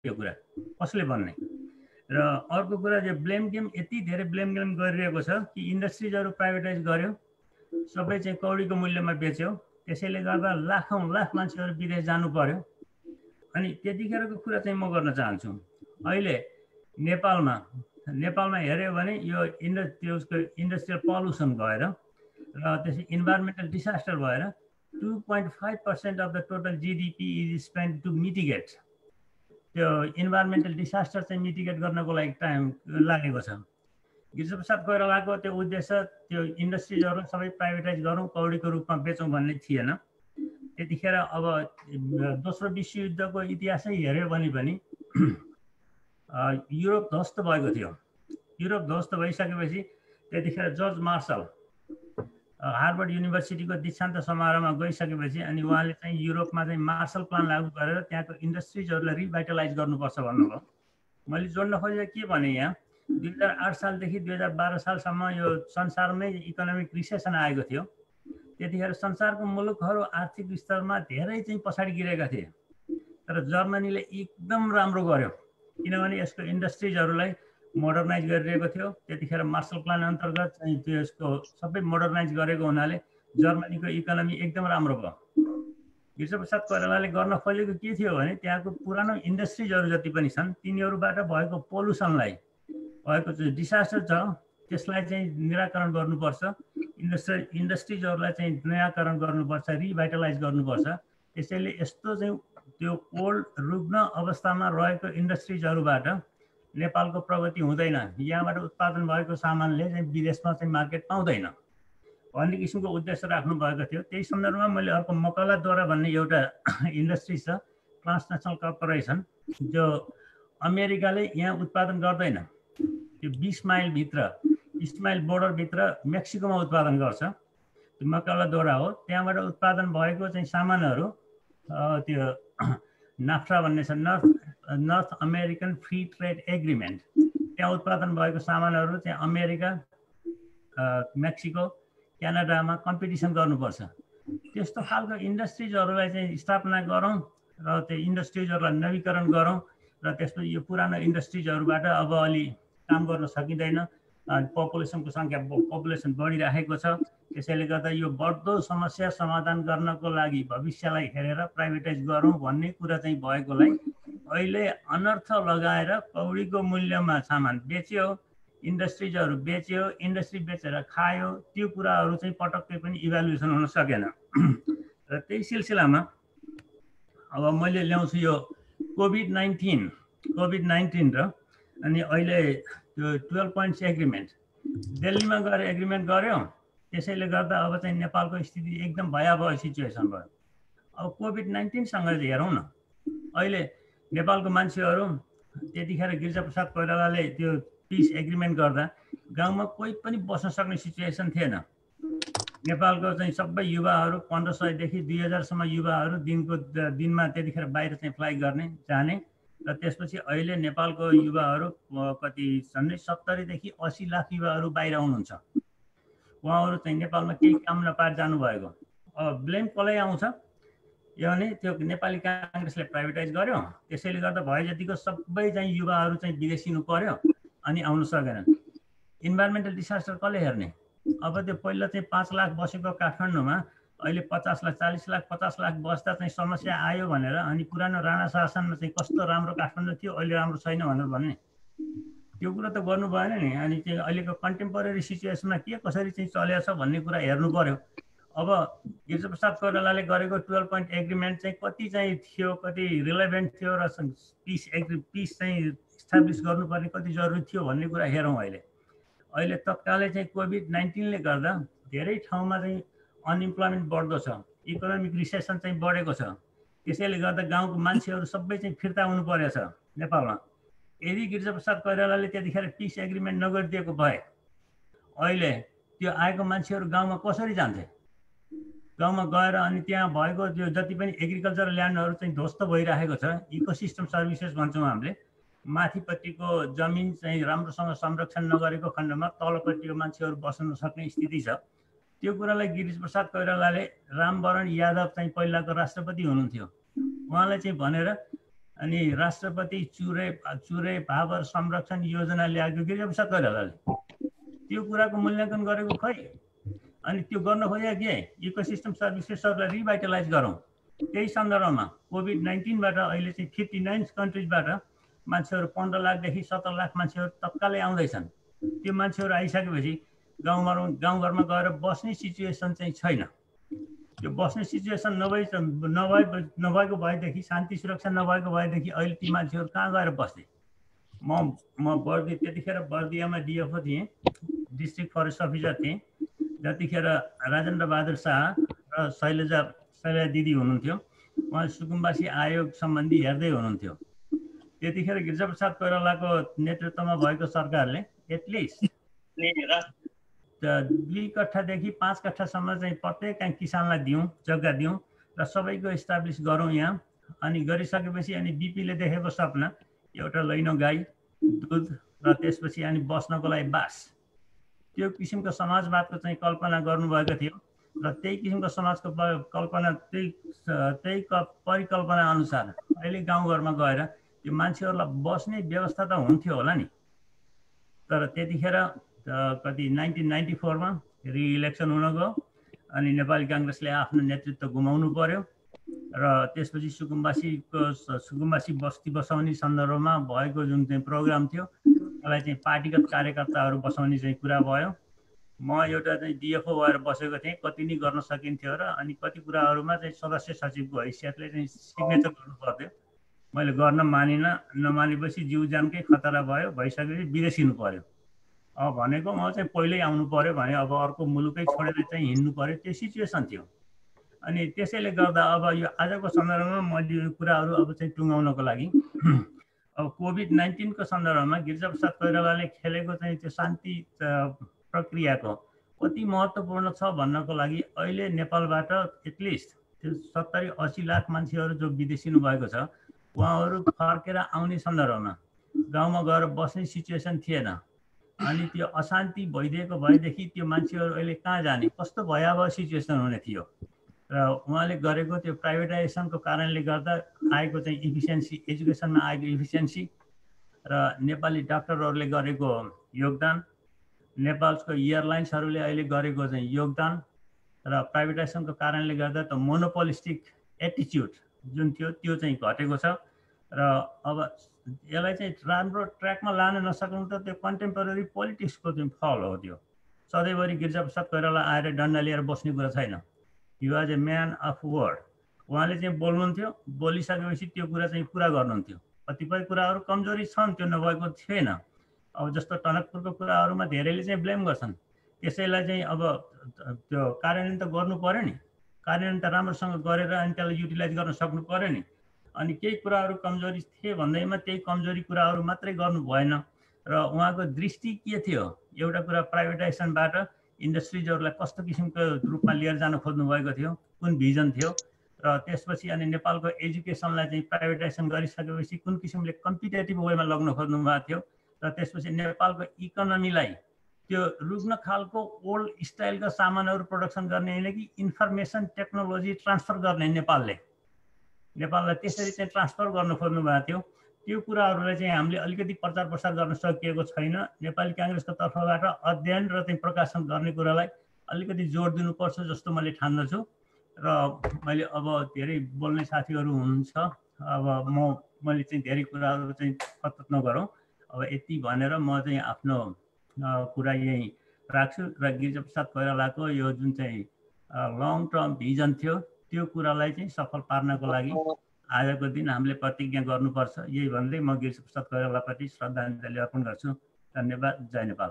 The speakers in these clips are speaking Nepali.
यो कुरा कसले भन्ने। र अर्को कुरा चाहिँ ब्लेम गेम यति धेरै ब्लेम गेम गरिरहेको छ कि इन्डस्ट्रिजहरू प्राइभेटाइज गर्यो, सबै चाहिँ कौडीको मूल्यमा बेच्यो, त्यसैले गर्दा लाखौँ लाख मान्छेहरू विदेश जानु पर्यो। अनि त्यतिखेरको कुरा चाहिँ म गर्न चाहन्छु। अहिले नेपालमा हेऱ्यो भने यो इन्डस्ट्रियल पल्युसन भएर र त्यसै इन्भाइरोमेन्टल डिसास्टर भएर 2.5% of the total GDP is spend to mitigate. त्यो इन्भाइरोमेन्टल डिसास्टर चाहिँ मिटिगेट गर्नको लागि टाइम लागेको छ। गिरिजाप्रसाद कोइरालाको त्यो उद्देश्य त्यो इन्डस्ट्रिजहरूलाई सबै प्राइभेटाइज गरौँ, कौडीको रूपमा बेचौँ भन्ने थिएन। त्यतिखेर अब दोस्रो विश्वयुद्धको इतिहासै हेऱ्यो भने पनि युरोप ध्वस्त भएको थियो। युरोप ध्वस्त भइसकेपछि त्यतिखेर जर्ज मार्शल हार्वर्ड युनिभर्सिटीको दीक्षान्त समारोहमा गइसकेपछि अनि उहाँले चाहिँ युरोपमा चाहिँ मार्शल प्लान लागू गरेर त्यहाँको इन्डस्ट्रिजहरूलाई रिभाइटलाइज गर्नुपर्छ भन्नुभयो। मैले जोड्न खोजेको के भने यहाँ 2008 सालदेखि 2012 सालसम्म यो संसारमै इकोनोमिक रिसेसन आएको थियो। त्यतिखेर संसारको मुलुकहरू आर्थिक स्तरमा धेरै चाहिँ पछाडि गिरेका थिए, तर जर्मनीले एकदम राम्रो गर्यो किनभने यसको इन्डस्ट्रिजहरूलाई मोडर्नाइज गरिरहेको थियो। त्यतिखेर मार्शल प्लान अन्तर्गत चाहिँ त्यसको सबै मोडर्नाइज गरेको हुनाले जर्मनीको इकोनोमी एकदम राम्रो भयो। गिरिजाप्रसाद कोइरालाले गर्न खोजेको के थियो भने त्यहाँको पुरानो इन्डस्ट्रिजहरू जति पनि छन् तिनीहरूबाट भएको पोल्युसनलाई, भएको चाहिँ डिसास्टर छ त्यसलाई चाहिँ निराकरण गर्नुपर्छ, इन्डस्ट्रिजहरूलाई चाहिँ नयाँकरण गर्नुपर्छ, रिभाइटलाइज गर्नुपर्छ। त्यसैले यस्तो चाहिँ त्यो ओल्ड रुग्ण अवस्थामा रहेको इन्डस्ट्रिजहरूबाट नेपालको प्रगति हुँदैन, यहाँबाट उत्पादन भएको सामानले चाहिँ विदेशमा चाहिँ मार्केट पाउँदैन भन्ने किसिमको उद्देश्य राख्नु भएको थियो। त्यही सन्दर्भमा मैले अर्को मकलाद्वारा भन्ने एउटा इन्डस्ट्री छ, ट्रान्सनेसनल कर्पोरेसन, जो अमेरिकाले यहाँ उत्पादन गर्दैन, त्यो 20 माइलभित्र इस्ट माइल बोर्डरभित्र मेक्सिकोमा उत्पादन गर्छ। त्यो मकलाद्वारा हो। त्यहाँबाट उत्पादन भएको चाहिँ सामानहरू त्यो नाफ्टा भन्ने छ, north American free trade agreement, त्यहाँ उत्पादन भएको सामानहरू चाहिँ अमेरिका, मेक्सिको, क्यानाडामा कम्पिटिसन गर्नुपर्छ। त्यस्तो खालको इन्डस्ट्रिजहरूलाई चाहिँ स्थापना गरौँ र त्यो इन्डस्ट्रिजहरूलाई नवीकरण गरौँ र त्यसपछि यो पुरानो इन्डस्ट्रिजहरूबाट अब अलि काम गर्न सकिँदैन। पपुलेसन बढिरहेको छ। त्यसैले गर्दा यो बढ्दो समस्या समाधान गर्नको लागि भविष्यलाई हेरेर प्राइभेटाइज गरौँ भन्ने कुरा चाहिँ भएकोलाई अहिले अनर्थ लगाएर कौडीको मूल्यमा सामान बेच्यो, इन्डस्ट्रिजहरू बेच्यो, इन्डस्ट्री बेचेर खायो, त्यो कुराहरू चाहिँ पटक्कै पनि इभ्यालुएसन हुन सकेन। र त्यही सिलसिलामा अब मैले ल्याउँछु यो कोभिड-19 र अनि अहिले त्यो 12 पोइन्ट्स एग्रिमेन्ट दिल्लीमा गएर एग्रिमेन्ट गर्यो। त्यसैले गर्दा अब चाहिँ नेपालको स्थिति एकदम भयावह सिचुएसन भयो। अब कोभिड-19सँग हेरौँ न, अहिले नेपालको मान्छेहरू त्यतिखेर गिरिजाप्रसाद कोइरालाले त्यो पिस एग्रिमेन्ट गर्दा गाउँमा कोही पनि बस्न सक्ने सिचुएसन थिएन। नेपालको चाहिँ सबै युवाहरू 1500 देखि 2000सम्म युवाहरू दिनमा त्यतिखेर बाहिर चाहिँ फ्लाइ गर्ने जाने, र त्यसपछि अहिले नेपालको युवाहरू कति छन् 70 देखि 80 लाख युवाहरू बाहिर आउनुहुन्छ। उहाँहरू चाहिँ नेपालमा केही काम नपाएर जानुभएको। अब ब्लेम कसलाई आउँछ यो भने त्यो नेपाली काङ्ग्रेसले प्राइभेटाइज गर्यो, त्यसैले गर्दा भए जतिको सबै चाहिँ युवाहरू चाहिँ विदेशिनु पर्यो अनि आउन सकेन। इन्भाइरोमेन्टल डिसास्टर कसले हेर्ने? अब त्यो पहिला चाहिँ 5 लाख बसेको काठमाडौँमा अहिले 50 लाख 40 लाख 50 लाख बस्दा चाहिँ समस्या आयो भनेर अनि पुरानो राणा शासनमा चाहिँ कस्तो राम्रो काठमाडौँ थियो अहिले राम्रो छैन भनेर भन्ने, त्यो कुरा त गर्नु भएन नि। अनि चाहिँ अहिलेको कन्टेम्पोरेरी सिचुएसनमा के कसरी चाहिँ चलेको छ भन्ने कुरा हेर्नु पर्यो। अब गिरिजाप्रसाद कोइरालाले गरेको 12 पोइन्ट एग्रिमेन्ट चाहिँ कति चाहिँ थियो, कति रिलेभेन्ट थियो र पिस चाहिँ इस्टाब्लिस गर्नुपर्ने कति जरुरी थियो भन्ने कुरा हेरौँ। अहिले तत्कालै चाहिँ कोभिड-19ले गर्दा धेरै ठाउँमा चाहिँ अनइम्प्लोइमेन्ट बढ्दो छ, इकोनोमिक रिसेसन चाहिँ बढेको छ। त्यसैले गर्दा गाउँको मान्छेहरू सबै चाहिँ फिर्ता हुनु परेछ नेपालमा। यदि गिरिजाप्रसाद कोइरालाले त्यतिखेर पिस एग्रिमेन्ट नगरिदिएको भए अहिले त्यो आएको मान्छेहरू गाउँमा कसरी जान्थे? गाउँमा गएर अनि त्यहाँ भएको त्यो जति पनि एग्रिकल्चर ल्यान्डहरू चाहिँ ध्वस्त भइरहेको छ। इकोसिस्टम सर्भिसेस भन्छौँ हामीले। माथिपट्टिको जमिन चाहिँ राम्रोसँग संरक्षण नगरेको खण्डमा तलपट्टिको मान्छेहरू बस्न नसक्ने स्थिति छ। त्यो कुरालाई गिरिजाप्रसाद कोइरालाले रामवरण यादव चाहिँ पहिलाको राष्ट्रपति हुनुहुन्थ्यो, उहाँलाई चाहिँ भनेर अनि राष्ट्रपति चुरे भावर संरक्षण योजना ल्याएको गिरिजाप्रसाद कोइरालाले त्यो कुराको मूल्याङ्कन गरेको खै। अनि त्यो गर्न खोजे के इकोसिस्टम सर्भिसेसहरूलाई रिभाइटलाइज गरौँ। त्यही सन्दर्भमा कोभिड-19बाट अहिले चाहिँ 59 कन्ट्रिजबाट मान्छेहरू 15 लाखदेखि 17 लाख मान्छेहरू तत्कालै आउँदैछन्। त्यो मान्छेहरू आइसकेपछि गाउँघरमा गएर बस्ने सिचुएसन चाहिँ छैन। त्यो बस्ने सिचुएसन नभएको भएदेखि, शान्ति सुरक्षा नभएको भएदेखि अहिले ती मान्छेहरू कहाँ गएर बस्थे। म बर्दी त्यतिखेर बर्दियामा डिएफओ थिएँ, डिस्ट्रिक्ट फरेस्ट अफिसर थिएँ। जतिखेर राजेन्द्र बहादुर शाह र शैलजा दिदी हुनुहुन्थ्यो, उहाँ सुकुम्बासी आयोग सम्बन्धी हेर्दै हुनुहुन्थ्यो। त्यतिखेर गिरिजाप्रसाद कोइरालाको नेतृत्वमा भएको सरकारले एटलिस्ट 2 कट्ठादेखि 5 कट्ठासम्म चाहिँ प्रत्येक किसानलाई दिउँ, जग्गा दिउँ र सबैको इस्टाब्लिस गरौँ यहाँ। अनि गरिसकेपछि अनि बिपीले देखेको सपना एउटा लैनो गाई, दुध र त्यसपछि अनि बस्नको लागि बास, त्यो किसिमको समाजवादको चाहिँ कल्पना गर्नुभएको थियो। र त्यही किसिमको समाजको कल्पना त्यही परिकल्पना अनुसार अहिले गाउँघरमा गएर त्यो मान्छेहरूलाई बस्ने व्यवस्था त हुन्थ्यो होला नि। तर त्यतिखेर कति 1994मा रिइलेक्सन हुन गयो अनि नेपाली काङ्ग्रेसले आफ्नो नेतृत्व गुमाउनु पर्यो र त्यसपछि सुकुम्बासी बस्ती बसाउने सन्दर्भमा भएको जुन चाहिँ प्रोग्राम थियो त्यसलाई चाहिँ पार्टीगत कार्यकर्ताहरू बसाउने चाहिँ कुरा भयो। म एउटा चाहिँ डिएफओ भएर बसेको थिएँ, कति नै गर्न सकिन्थ्यो र अनि कति कुराहरूमा चाहिँ सदस्य सचिवको हैसियतले चाहिँ सिग्नेचर गर्नु पर्थ्यो। मैले गर्न मानिनँ, नमानेपछि जिउ जानकै खतरा भयो, भइसकेपछि विदेशिनु पर्यो। अब भनेको म चाहिँ पहिल्यै आउनु पर्यो भने अब अर्को मुलुकै छोडेर चाहिँ हिँड्नु पर्यो, त्यो सिचुएसन थियो। अनि त्यसैले गर्दा अब यो आजको सन्दर्भमा मैले यो कुराहरू अब चाहिँ टुङ्गाउनको लागि अब कोभिड-19 को सन्दर्भमा गिरिजाप्रसाद कोइरालाले खेलेको चाहिँ त्यो शान्ति प्रक्रियाको कति महत्त्वपूर्ण छ भन्नको लागि अहिले नेपालबाट एटलिस्ट त्यो 70-80 लाख मान्छेहरू जो विदेशिनु भएको छ, उहाँहरू फर्केर आउने सन्दर्भमा गाउँमा गएर बस्ने सिचुएसन थिएन। अनि त्यो अशान्ति भइदिएको भएदेखि त्यो मान्छेहरू अहिले कहाँ जाने, कस्तो भयावह सिचुएसन हुने थियो। र उहाँले गरेको त्यो प्राइभेटाइजेसनको कारणले गर्दा आएको चाहिँ इफिसियन्सी, एजुकेसनमा आएको इफिसियन्सी र नेपाली डाक्टरहरूले गरेको योगदान, नेपालको एयरलाइन्सहरूले अहिले गरेको चाहिँ योगदान र प्राइभेटाइजेसनको कारणले गर्दा त मोनोपोलिस्टिक एटिच्युड जुन थियो त्यो चाहिँ घटेको छ। र अब यसलाई चाहिँ राम्रो ट्र्याकमा लान नसक्नु त त्यो कन्टेम्पोरेरी पोलिटिक्सको चाहिँ फल हो। त्यो सधैँभरि गिरिजाप्रसाद कोइराला आएर डन्डा लिएर बस्ने कुरा छैन। You was a man of word. उहाँले चाहिँ बोल्नुहुन्थ्यो, बोलिसकेपछि त्यो कुरा चाहिँ पुरा गर्नुहुन्थ्यो। कतिपय कुराहरू कमजोरी छन्, त्यो नभएको थिएन। अब जस्तो टनकपुरको कुराहरूमा धेरैले चाहिँ ब्लेम गर्छन्, त्यसैलाई चाहिँ अब त्यो कार्यान्वयन त गर्नु पर्यो नि, कार्यान्वयन त राम्रोसँग गरेर अनि त्यसलाई युटिलाइज गर्न सक्नु पर्यो नि। अनि केही कुराहरू कमजोरी थिए भन्दैमा त्यही कमजोरी कुराहरू मात्रै गर्नु भएन। र उहाँको दृष्टि के थियो, एउटा कुरा प्राइभेटाइजेसनबाट इन्डस्ट्रिजहरूलाई कस्तो किसिमको रूपमा लिएर जान खोज्नु भएको थियो, कुन भिजन थियो। र त्यसपछि अनि नेपालको एजुकेसनलाई चाहिँ प्राइभेटाइजेसन गरिसकेपछि कुन किसिमले कम्पिटेटिभ वेमा लग्न खोज्नु भएको थियो। र त्यसपछि नेपालको इकोनोमीलाई त्यो रुग्न खालको ओल्ड स्टाइलका सामानहरू प्रोडक्सन गर्ने होइन कि इन्फर्मेसन टेक्नोलोजी ट्रान्सफर गर्ने नेपाललाई त्यसरी चाहिँ ट्रान्सफर गर्न खोज्नु भएको थियो। त्यो कुराहरूलाई चाहिँ हामीले अलिकति प्रचार प्रसार गर्न सकिएको छैन। नेपाली काङ्ग्रेसको तर्फबाट अध्ययन र चाहिँ प्रकाशन गर्ने कुरालाई अलिकति जोड दिनुपर्छ जस्तो मैले ठान्दछु। र मैले अब धेरै बोल्ने साथीहरू हुनुहुन्छ, अब मैले चाहिँ धेरै कुराहरू चाहिँ कत नगरौँ। अब यति भनेर म चाहिँ आफ्नो कुरा यही राख्छु। र गिरिजाप्रसाद कोइरालाको यो जुन चाहिँ लङ टर्म भिजन थियो त्यो कुरालाई चाहिँ सफल पार्नको लागि आजको दिन हामीले प्रतिज्ञा गर्नुपर्छ। यही भन्दै म गिरिजाप्रसाद कोइरालाप्रति श्रद्धाञ्जली अर्पण गर्छु। धन्यवाद। जय नेपाल।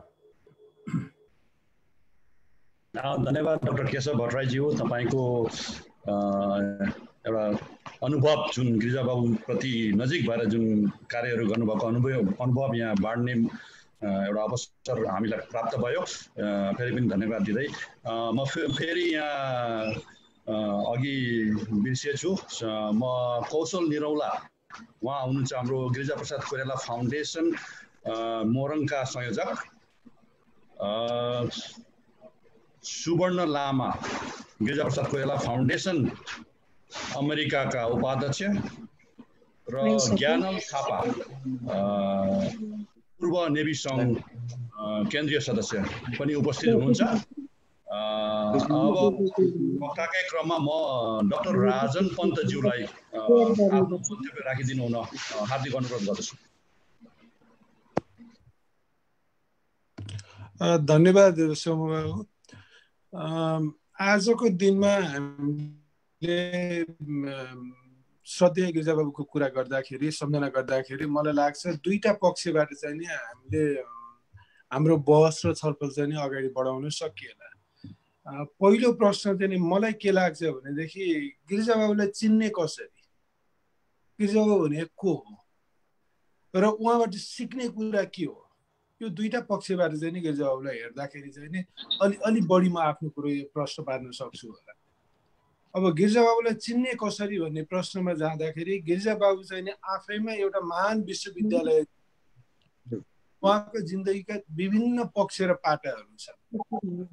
धन्यवाद डाक्टर केशव भट्टराईज्यू। तपाईँको एउटा अनुभव जुन गिरिजाबाबु प्रति नजिक भएर जुन कार्यहरू गर्नुभएको अनुभव यहाँ बाँड्ने एउटा अवसर हामीलाई प्राप्त भयो। फेरि पनि धन्यवाद दिँदै म फेरि यहाँ अघि बिर्सिएछु, म कौशल निरौला, उहाँ हुनुहुन्छ हाम्रो गिरिजाप्रसाद कोइराला फाउन्डेसन मोरङका संयोजक, सुवर्ण लामा गिरिजाप्रसाद कोइराला फाउन्डेसन अमेरिकाका उपाध्यक्ष, र ज्ञानम थापा पूर्व नेभी सङ्घ केन्द्रीय सदस्य पनि उपस्थित हुनुहुन्छ। अब वक्ताकै क्रममा म डाक्टर राजन पन्तज्यूलाई आफ्नो वक्तव्य राखिदिनु हुन हार्दिक अनुरोध गर्दछु। धन्यवाद सोमबाबु। आजको दिनमा हामीले श्रद्धेय गिरिजाबाबुको कुरा गर्दाखेरि सम्झना गर्दाखेरि मलाई लाग्छ दुईटा पक्षबाट चाहिँ नि हामीले हाम्रो बहस र छलफल चाहिँ नि अगाडि बढाउन सकिएला। पहिलो प्रश्न चाहिँ नि मलाई के लाग्छ भनेदेखि गिरिजाबाबुलाई चिन्ने कसरी, गिरिजाबाबु भने को हो र उहाँबाट सिक्ने कुरा के हो, यो दुईटा पक्षबाट चाहिँ नि गिरिजाबाबुलाई हेर्दाखेरि चाहिँ नि अलि बढी म आफ्नो कुरो यो प्रश्न पार्न सक्छु होला। अब गिरिजाबाबुलाई चिन्ने कसरी भन्ने प्रश्नमा जाँदाखेरि गिरिजाबाबु चाहिँ नि आफैमा एउटा महान विश्वविद्यालय, उहाँको जिन्दगीका विभिन्न पक्ष र पाटाहरू छन्।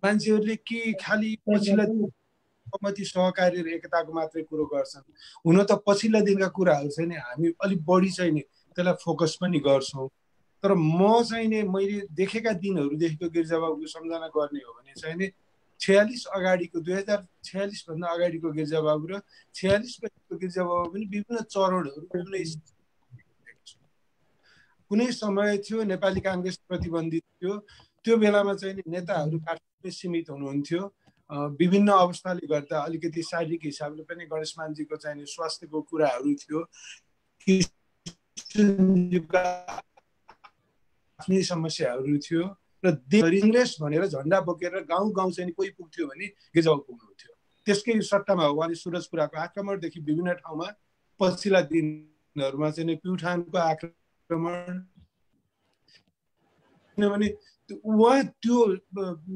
मान्छेहरूले के खालि पछिल्ला सहमति सहकारी र एकताको मात्रै कुरो गर्छन्, हुन त पछिल्ला दिनका कुराहरू चाहिँ नि हामी अलिक बढी चाहिँ नि त्यसलाई फोकस पनि गर्छौँ। तर म चाहिँ नि मैले देखेका दिनहरूदेखिको गिरिजाबाबुको सम्झना गर्ने हो भने चाहिँ नि 46 अगाडिको 2046 भन्दा अगाडिको गिरिजाबाबु र 46 पछिको गिरिजाबाबु पनि विभिन्न चरणहरू कुनै समय थियो नेपाली काङ्ग्रेस प्रतिबन्धित थियो, त्यो बेलामा चाहिँ नि नेताहरू काठमाडौँमै सीमित हुनुहुन्थ्यो। विभिन्न अवस्थाले गर्दा अलिकति शारीरिक हिसाबले पनि गणेश मानजीको चाहिँ नि स्वास्थ्यको कुराहरू थियो, आफ्नै समस्याहरू थियो र काङ्ग्रेस भनेर झन्डा बोकेर गाउँ गाउँ चाहिँ कोही पुग्थ्यो भने गिरिजाबाबु पुग्नुहुन्थ्यो। त्यसकै सट्टामा उहाँले सुरजपुराको आक्रमणदेखि विभिन्न ठाउँमा पछिल्ला दिनहरूमा चाहिँ प्युठानको आक्रमण, किनभने उहाँ त्यो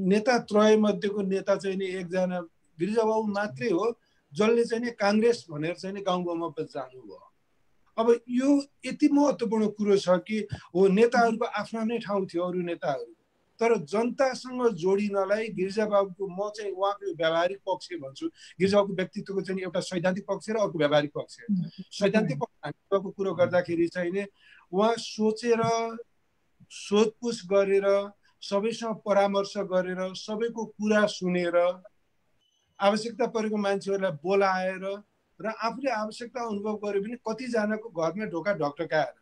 नेता त्रय मध्येको नेता चाहिँ नि एकजना गिरिजाबाबु मात्रै हो जसले चाहिँ नि काङ्ग्रेस भनेर चाहिँ नि गाउँ गाउँमा जानुभयो। अब यो यति महत्त्वपूर्ण कुरो छ कि हो नेताहरूको आफ्नो आफ्नै ठाउँ थियो अरू नेताहरू, तर जनतासँग जोडिनलाई गिरिजाबाबुको म चाहिँ उहाँको व्यावहारिक पक्ष भन्छु। गिरिजाबाबुको व्यक्तित्वको चाहिँ एउटा सैद्धान्तिक पक्ष र अर्को व्यावहारिक पक्ष। सैद्धान्तिक पक्षको कुरो गर्दाखेरि चाहिँ नि उहाँ सोचेर सोधपुछ गरेर सबैसँग परामर्श गरेर सबैको कुरा सुनेर आवश्यकता परेको मान्छेहरूलाई बोलाएर र आफूले आवश्यकता अनुभव गरे पनि कतिजनाको घरमा ढोका ढकढकाएर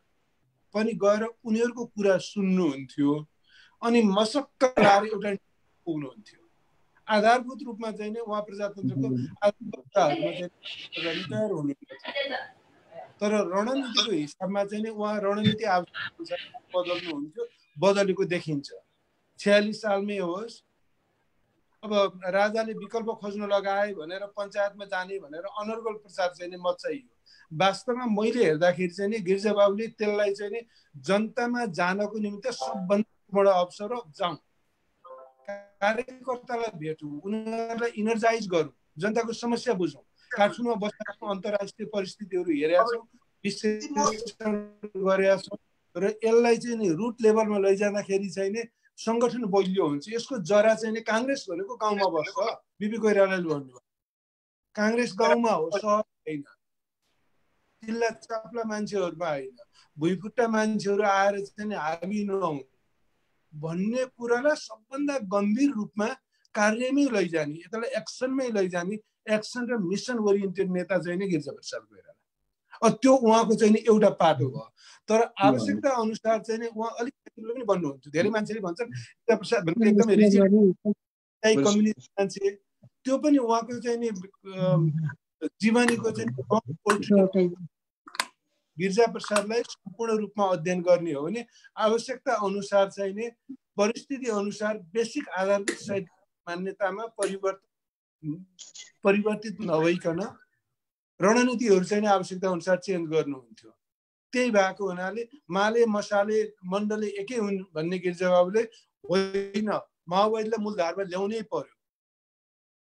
पनि गएर उनीहरूको कुरा सुन्नुहुन्थ्यो अनि मसक्क लाएर एउटा पुग्नुहुन्थ्यो। आधारभूत रूपमा चाहिँ नि उहाँ प्रजातन्त्रको आधारमा चाहिँ तयार हुनुहुन्थ्यो। तर रणनीतिको हिसाबमा चाहिँ नि उहाँ रणनीति बदल्नुहुन्थ्यो, बदलेको देखिन्छ। 46 सालमै होस्, अब राजाले विकल्प खोज्न लगाए भनेर पञ्चायतमा जाने भनेर अनर्गल प्रचार चाहिँ नि मचाइयो। वास्तवमा मैले हेर्दाखेरि चाहिँ नि गिरिजाबाबुले त्यसलाई चाहिँ नि जनतामा जानको निमित्त सबभन्दा बडो अवसर हो, जाउँ कार्यकर्तालाई भेटौँ, उनीहरूलाई इनर्जाइज गरौँ, जनताको समस्या बुझौँ। काठमाडौँमा बसेको अन्तर्राष्ट्रिय परिस्थितिहरू हेरेका छौँ, विश्लेषण गरेका छौँ र यसलाई चाहिँ नि रुट लेभलमा लैजाँदाखेरि चाहिँ नि सङ्गठन बलियो हुन्छ। यसको जरा चाहिँ नि काङ्ग्रेस भनेको गाउँमा बस्छ। बिपी कोइरालाले भन्नुभयो काङ्ग्रेस गाउँमा हो, सहर होइन, जिल्ला चाप्ला मान्छेहरूमा होइन, भुइँफुट्टा मान्छेहरू आएर चाहिँ नि हामी नहौँ भन्ने कुरालाई सबभन्दा गम्भीर रूपमा कार्यमै लैजाने, यसलाई एक्सनमै लैजाने, एक्सन र मिसन ओरिएन्टेड नेता चाहिँ नि गिरिजाप्रसाद कोइराला। त्यो उहाँको चाहिँ नि एउटा पाटो भयो। तर आवश्यकता अनुसार चाहिँ नि उहाँ अलिक पनि भन्नुहुन्थ्यो। धेरै मान्छेले भन्छन् गिरिजाप्रसाद भनेको एकदमै रिजिड कम्युनिस्ट मान्छे, त्यो पनि उहाँको चाहिँ नि जीवनीको चाहिँ गिरिजाप्रसादलाई सम्पूर्ण रूपमा अध्ययन गर्ने हो भने आवश्यकता अनुसार चाहिँ नि परिस्थिति अनुसार बेसिक आधारभूत साहित्य मान्यतामा परिवर्तित नभइकन रणनीतिहरू चाहिँ आवश्यकता अनुसार चेन्ज गर्नुहुन्थ्यो। त्यही भएको हुनाले माले मसाले मण्डले एकै हुन् भन्ने गिरिजाबाबुले होइन, माओवादीलाई मूलधारमा ल्याउनै पर्यो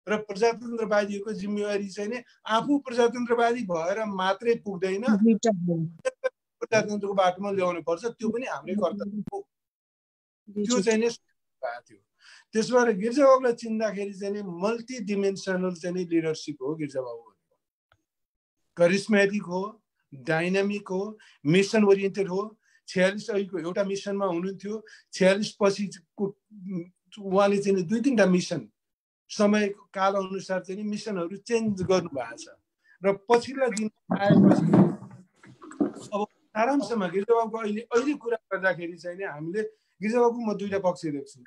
र प्रजातन्त्रवादीहरूको जिम्मेवारी चाहिँ नि आफू प्रजातन्त्रवादी भएर मात्रै पुग्दैन, प्रजातन्त्रको बाटोमा ल्याउनु पर्छ। त्यो पनि हाम्रै कर्तव्य हो। त्यो चाहिँ नि भएको थियो। त्यसो भएर गिरिजाबाबुलाई चिन्दाखेरि चाहिँ नि मल्टिडिमेन्सनल चाहिँ नि लिडरसिप हो गिरिजाबाबु। करिस्मेटिक हो, डाइनामिक हो, मिसन ओरिएन्टेड हो। 46 अहिलेको एउटा मिसनमा हुनुहुन्थ्यो, 46 पछिको उहाँले चाहिँ 2-3टा मिसन समय काल अनुसार चाहिँ मिसनहरू चेन्ज गर्नुभएको छ र पछिल्ला दिन आएपछि अब सारांशमा गिरिजाबाबुको अहिले कुरा गर्दाखेरि चाहिँ हामीले गिरिजाबाबुको म दुईटा पक्ष देख्छु।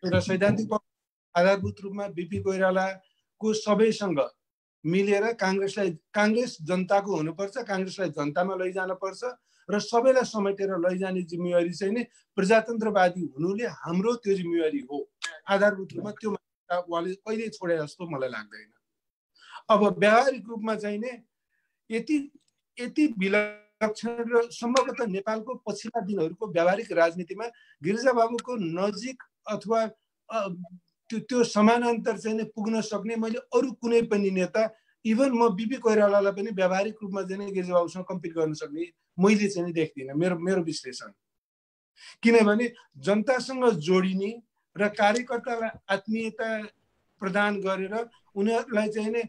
एउटा सैद्धान्तिक पक्ष, आधारभूत रूपमा बिपी कोइरालाको सबैसँग मिलेर काङ्ग्रेस जनताको हुनुपर्छ, काङ्ग्रेसलाई जनतामा लैजानुपर्छ र सबैलाई समेटेर लैजाने जिम्मेवारी चाहिँ नि प्रजातन्त्रवादी हुनुले हाम्रो त्यो जिम्मेवारी हो। आधारभूत रूपमा त्यो उहाँले कहिले छोडे जस्तो मलाई लाग्दैन। अब व्यावहारिक रूपमा चाहिँ नि यति विलक्षण र सम्भवतः नेपालको पछिल्ला दिनहरूको व्यावहारिक राजनीतिमा गिरिजाबाबुको नजिक अथवा त्यो समानान्तर चाहिँ पुग्न सक्ने मैले अरू कुनै पनि नेता, इभन म बिपी कोइरालालाई पनि व्यावहारिक रूपमा चाहिँ गिरिजाबाबुसँग कम्पिट गर्न सक्ने मैले चाहिँ देख्दिनँ, मेरो विश्लेषण। किनभने जनतासँग जोडिने र कार्यकर्तालाई आत्मीयता प्रदान गरेर उनीहरूलाई चाहिँ नि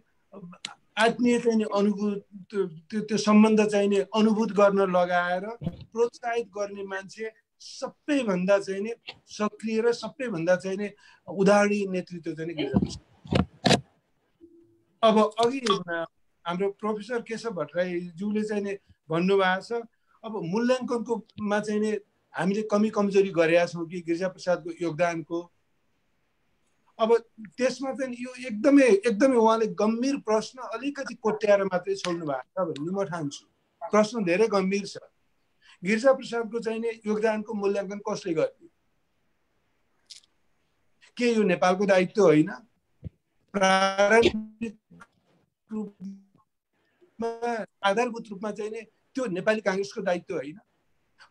आत्मीय चाहिँ अनुभूत त्यो सम्बन्ध चाहिँ नि अनुभूत गर्न लगाएर प्रोत्साहित गर्ने मान्छे सबैभन्दा चाहिँ नि सक्रिय र सबैभन्दा चाहिँ नि उदाहरणीय नेतृत्व चाहिँ गिरिजाप्रसाद। अब अघि हाम्रो प्रोफेसर केशव भट्टराईज्यूले चाहिँ नि भन्नुभएको छ, अब मूल्याङ्कनमा चाहिँ नि हामीले कमी कमजोरी गरेका छौँ कि गिरिजाप्रसादको योगदानको। अब त्यसमा चाहिँ यो एकदमै उहाँले गम्भीर प्रश्न अलिकति कोट्याएर मात्रै छोड्नु भएको छ भन्ने म ठान्छु। प्रश्न धेरै गम्भीर छ। गिरिजाप्रसादको चाहिँ नि योगदानको मूल्याङ्कन कसले गर्ने? के यो नेपालको दायित्व होइन? प्रारम्भिक रूपमा आधारभूत रूपमा चाहिँ नि त्यो नेपाली काङ्ग्रेसको दायित्व होइन?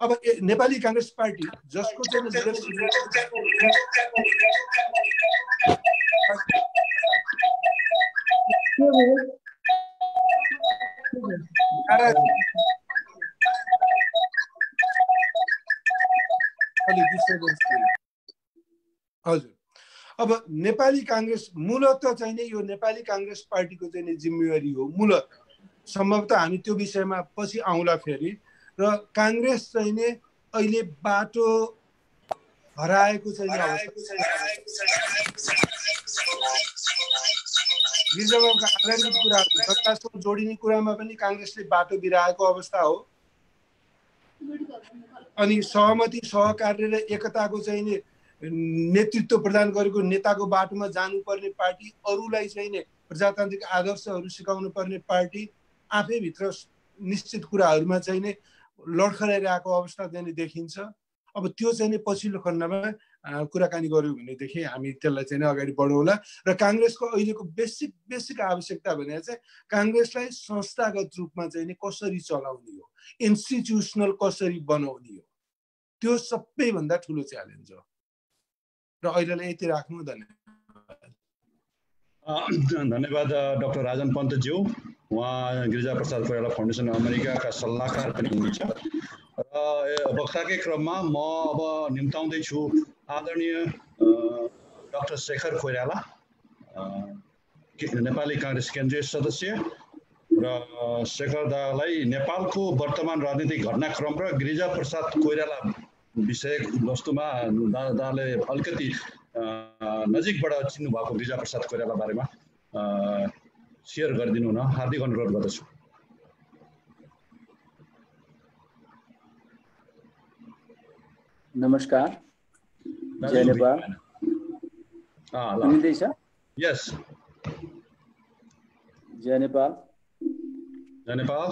अब नेपाली काङ्ग्रेस पार्टी जसको चाहिँ हजुर, अब नेपाली काङ्ग्रेस मूलतः चाहिँ नि यो नेपाली काङ्ग्रेस पार्टीको चाहिँ नि जिम्मेवारी हो मूलतः। सम्भवतः हामी त्यो विषयमा पछि आउँला फेरि। र काङ्ग्रेस चाहिँ नि अहिले बाटो हराएको चाहिँ गिरिजाबाबुका आधारभूत कुराहरू जनतासँग जोडिने कुरामा पनि काङ्ग्रेसले बाटो बिराएको अवस्था हो। अनि सहमति, सहकार्य र एकताको चाहिँ नि नेतृत्व प्रदान गरेको नेताको बाटोमा जानुपर्ने पार्टी, अरूलाई चाहिँ नि प्रजातान्त्रिक आदर्शहरू सिकाउनु पर्ने पार्टी आफैभित्र निश्चित कुराहरूमा चाहिँ नि लडखडाइरहेको अवस्था चाहिँ देखिन्छ। अब त्यो चाहिँ नि पछिल्लो खण्डमा कुराकानी गऱ्यौँ भनेदेखि हामी त्यसलाई चाहिँ अगाडि बढाउँला। र काङ्ग्रेसको अहिलेको बेसिक आवश्यकता भने चाहिँ काङ्ग्रेसलाई संस्थागत रूपमा चाहिँ नि कसरी चलाउने हो, इन्स्टिट्युसनल कसरी बनाउने हो, त्यो सबैभन्दा ठुलो च्यालेन्ज हो। र अहिलेलाई यति राख्नु। धन्यवाद डाक्टर राजन पन्तज्यू। उहाँ गिरिजाप्रसाद कोइराला फाउन्डेसन अमेरिकाका सल्लाहकार पनि हुनुहुन्छ। र वक्ताकै क्रममा म अब निम्ताउँदैछु आदरणीय डाक्टर शेखर कोइराला, नेपाली काङ्ग्रेस केन्द्रीय सदस्य। र शेखर दालाई नेपालको वर्तमान राजनीतिक घटनाक्रम र गिरिजाप्रसाद कोइराला विषय वस्तुमा दाले अलिकति नजिकबाट चिन्नु भएको गिरिजाप्रसाद कोइराला बारेमा सेयर गरिदिनु हुन हार्दिक अनुरोध गर्दछु। नमस्कार, जय नेपाल। सुनिँदैछ? यस, जय नेपाल। जय नेपाल।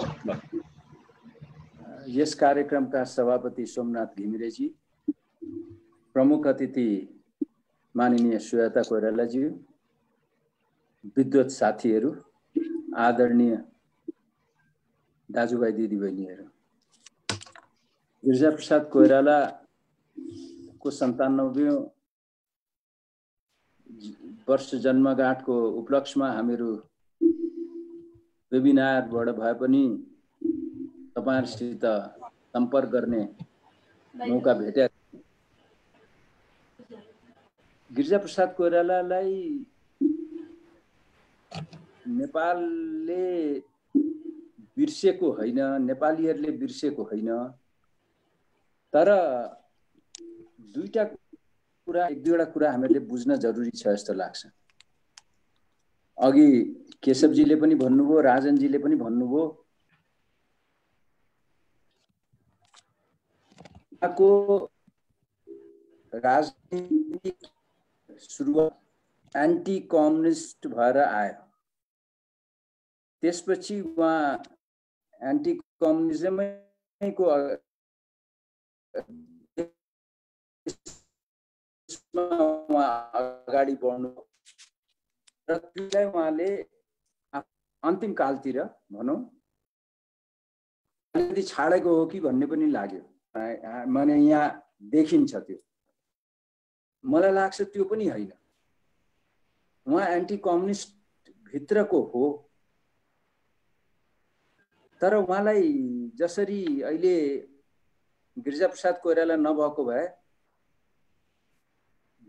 यस कार्यक्रमका सभापति सोमनाथ घिमिरेजी, प्रमुख अतिथि माननीय सुजाता कोइरालाज्यू, विद्वत साथीहरू, आदरणीय दाजुभाइ दिदीबहिनीहरू, गिरिजाप्रसाद कोइराला को 97औं वर्ष जन्मगाँठको उपलक्ष्यमा हामीहरू वेबिनारबाट भए पनि तपाईहरुसित सम्पर्क गर्ने मौका भेट्यो। गिरिजाप्रसाद कोइरालालाई नेपालले बिर्सेको होइन, नेपालीहरूले बिर्सेको होइन, तर दुईटा कुरा, एक दुईवटा कुरा हामीहरूले बुझ्न जरुरी छ जस्तो लाग्छ। अघि केशवजीले पनि भन्नुभयो, राजनजीले पनि भन्नुभयो, को राजनीति सुरुवात एन्टी कम्युनिस्ट भएर आयो। त्यसपछि उहाँ एन्टी कम्युनिजमैको अगाडि बढ्नु र त्यसलाई उहाँले अन्तिम कालतिर भनौँ अलिकति छाडेको हो कि भन्ने पनि लाग्यो। माने यहाँ देखिन्छ त्यो। मलाई लाग्छ त्यो पनि होइन, उहाँ एन्टी कम्युनिस्ट भित्रको हो, तर उहाँलाई जसरी अहिले गिरिजाप्रसाद कोइराला नभएको भए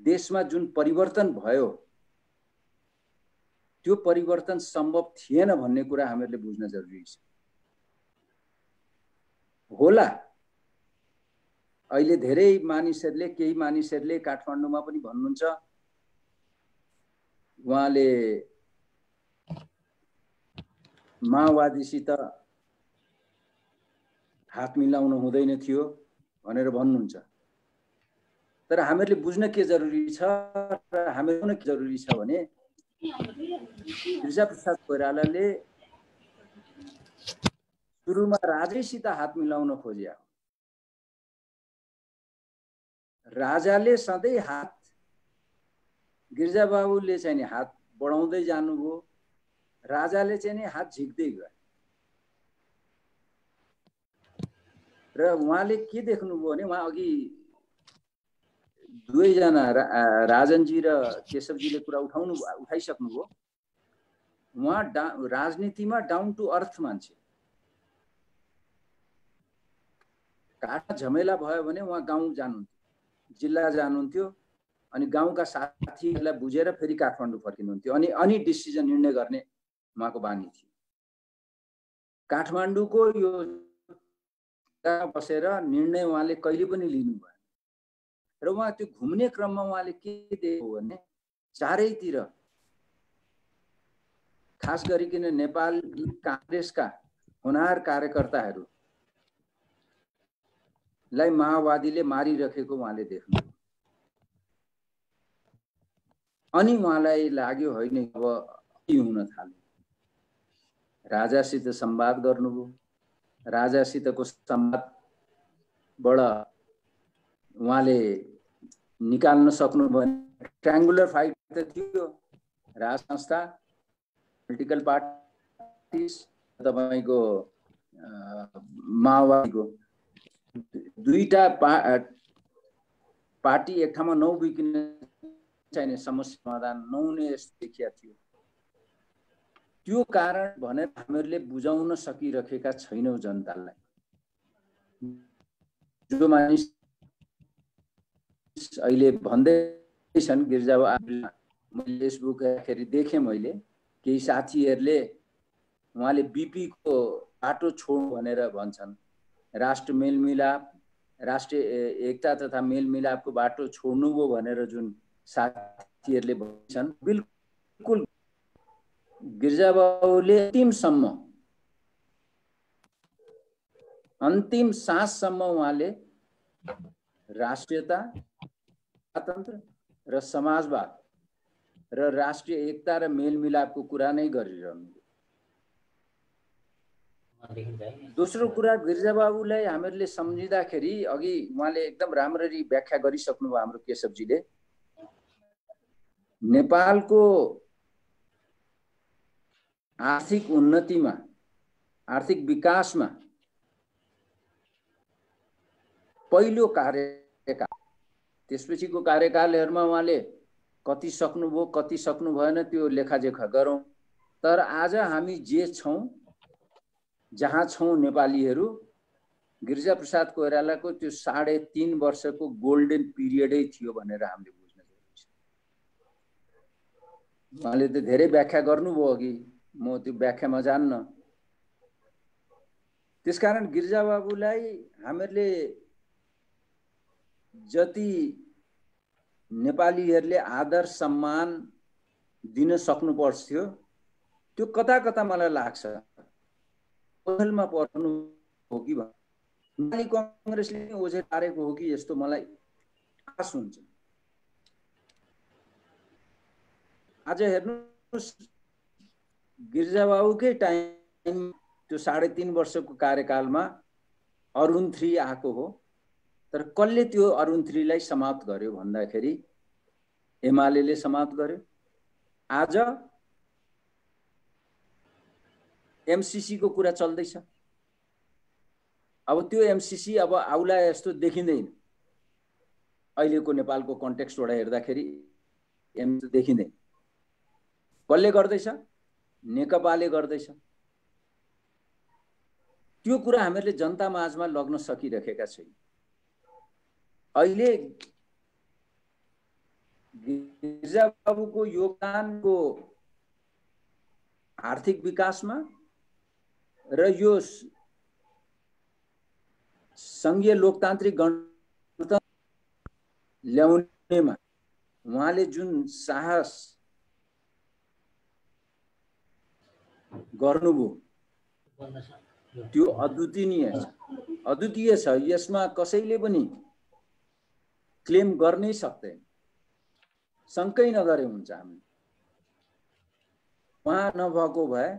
देशमा जुन परिवर्तन भयो त्यो परिवर्तन सम्भव थिएन भन्ने कुरा हामीहरूले बुझ्न जरुरी छ। होला अहिले धेरै मानिसहरूले, केही मानिसहरूले काठमाडौँमा पनि भन्नुहुन्छ उहाँले माओवादीसित हात मिलाउनु हुँदैन थियो भनेर भन्नुहुन्छ। तर हामीहरूले बुझ्न के जरुरी छ र हामीहरूले के जरुरी छ भने गिरिजाप्रसाद कोइरालाले सुरुमा राजैसित हात मिलाउन खोज्या। राजाले सधैँ हात, गिरिजाबाबुले चाहिँ नि हात बढाउँदै जानुभयो, राजाले चाहिँ नि हात झिक्दै गयो। र उहाँले के देख्नुभयो भने उहाँ अघि दुवैजना राजनजी र केशवजीले कुरा उठाइसक्नुभयो। उहाँ राजनीतिमा डाउन टु अर्थ मान्छे। काठमा झमेला भयो भने उहाँ गाउँ जानुहुन्थ्यो, जिल्ला जानुहुन्थ्यो, अनि गाउँका साथीहरूलाई बुझेर फेरि काठमाडौँ फर्किनुहुन्थ्यो। अनि डिसिजन निर्णय गर्ने उहाँको बानी थियो। काठमाडौँको यो बसेर निर्णय उहाँले कहिले पनि लिनु भएन। र उहाँ त्यो घुम्ने क्रममा उहाँले के देख्यो भने चारैतिर खास गरिकन नेपाल कांग्रेसका होनहार कार्यकर्ताहरूलाई माओवादीले मारिरहेको उहाँले देख्नु। अनि उहाँलाई लाग्यो होइन अब के हुन थाल्यो। राजासित संवाद गर्नुभयो। राजासितको संवादबाट उहाँले निकाल्न सक्नु भएन। ट्रायंगुलर फाइट त थियो। राज संस्था, पोलिटिकल पार्टिज, तपाईको माओवादीको दुईटा पार्टी एक ठाउँमा नउभिकन चाहिने समस्या समाधान नहुने देखिया थियो। त्यो कारण भनेर हामीहरूले बुझाउन सकिरहेका छैनौं जनतालाई। जो मानिस अहिले भन्दैछन् गिरिजाबाबु, मैले फेसबुक हेरी देखेँ, मैले केही साथीहरूले उहाँले बीपी को बाटो छोड्नु भनेर भन्छन्। राष्ट्र मेलमिलाप, राष्ट्रिय एकता तथा मेलमिलापको बाटो छोड्नुभयो भनेर जुन साथीहरूले भन्छन्, बिल्कुल गिरिजाबाबुले अन्तिम साससम्म उहाँले राष्ट्रियता, स्वतन्त्र र समाजवाद र राष्ट्रिय एकता र मेलमिलापको कुरा नै गरिरहनु। दोस्रो कुरा, गिरिजाबाबुलाई हामीहरूले सम्झिँदाखेरि अघि उहाँले एकदम राम्ररी व्याख्या गरिसक्नुभयो हाम्रो केशवजीले। नेपालको आर्थिक उन्नतिमा, आर्थिक विकासमा पहिलो कार्यकाल, त्यसपछिको कार्यकालहरुमा उहाँले कति सक्नुभयो कति सक्नु भएन त्यो लेखाजोखा गरौं। तर आज हामी जे छौं, जहाँ छौं नेपालीहरु, गिरिजाप्रसाद कोइरालाको त्यो 3.5 वर्षको गोल्डन पिरियडै थियो भनेर हामीले बुझ्न जरुरी छ। उहाँले त धेरै व्याख्या गर्नुभयो अघि, म त्यो व्याख्यामा जान्न। त्यसकारण गिरिजाबाबुलाई हामीहरूले जति नेपालीहरूले आदर सम्मान दिन सक्नु पर्थ्यो त्यो कता कता मलाई लाग्छ ओझेलमा पर्नु हो कि नेपाली कांग्रेसले ओझेल पारेको हो कि जस्तो मलाई आश हुन्छ। आज हेर्नुस् गिरिजाबाबुकै टाइम त्यो 3.5 वर्षको कार्यकालमा अरुण 3 आएको हो, तर कसले त्यो अरुण 3 लाई समाप्त गर्यो भन्दाखेरि एमालेले समाप्त गर्यो। आज एमसीसी को कुरा चल्दैछ। अब त्यो एमसीसी अब आउला जस्तो देखिँदैन। अहिलेको नेपालको कन्टेक्स्टबाट हेर्दाखेरि एमसीसी देखिँदैन। कसले गर्दैछ? नेकपाले गर्दैछ। त्यो कुरा हामीहरूले जनता माझमा लग्न सकिरहेका छैन। अहिले गिरिजाबाबुको योगदानको आर्थिक विकासमा र यो संघीय लोकतान्त्रिक गणतन्त्र ल्याउनेमा उहाँले जुन साहस गर्नुभयो त्यो अद्वितीय छ। यसमा कसैले पनि क्लेम गर्नै सक्दैन। शंकै नगरे हुन्छ। हामी उहाँ नभएको भए,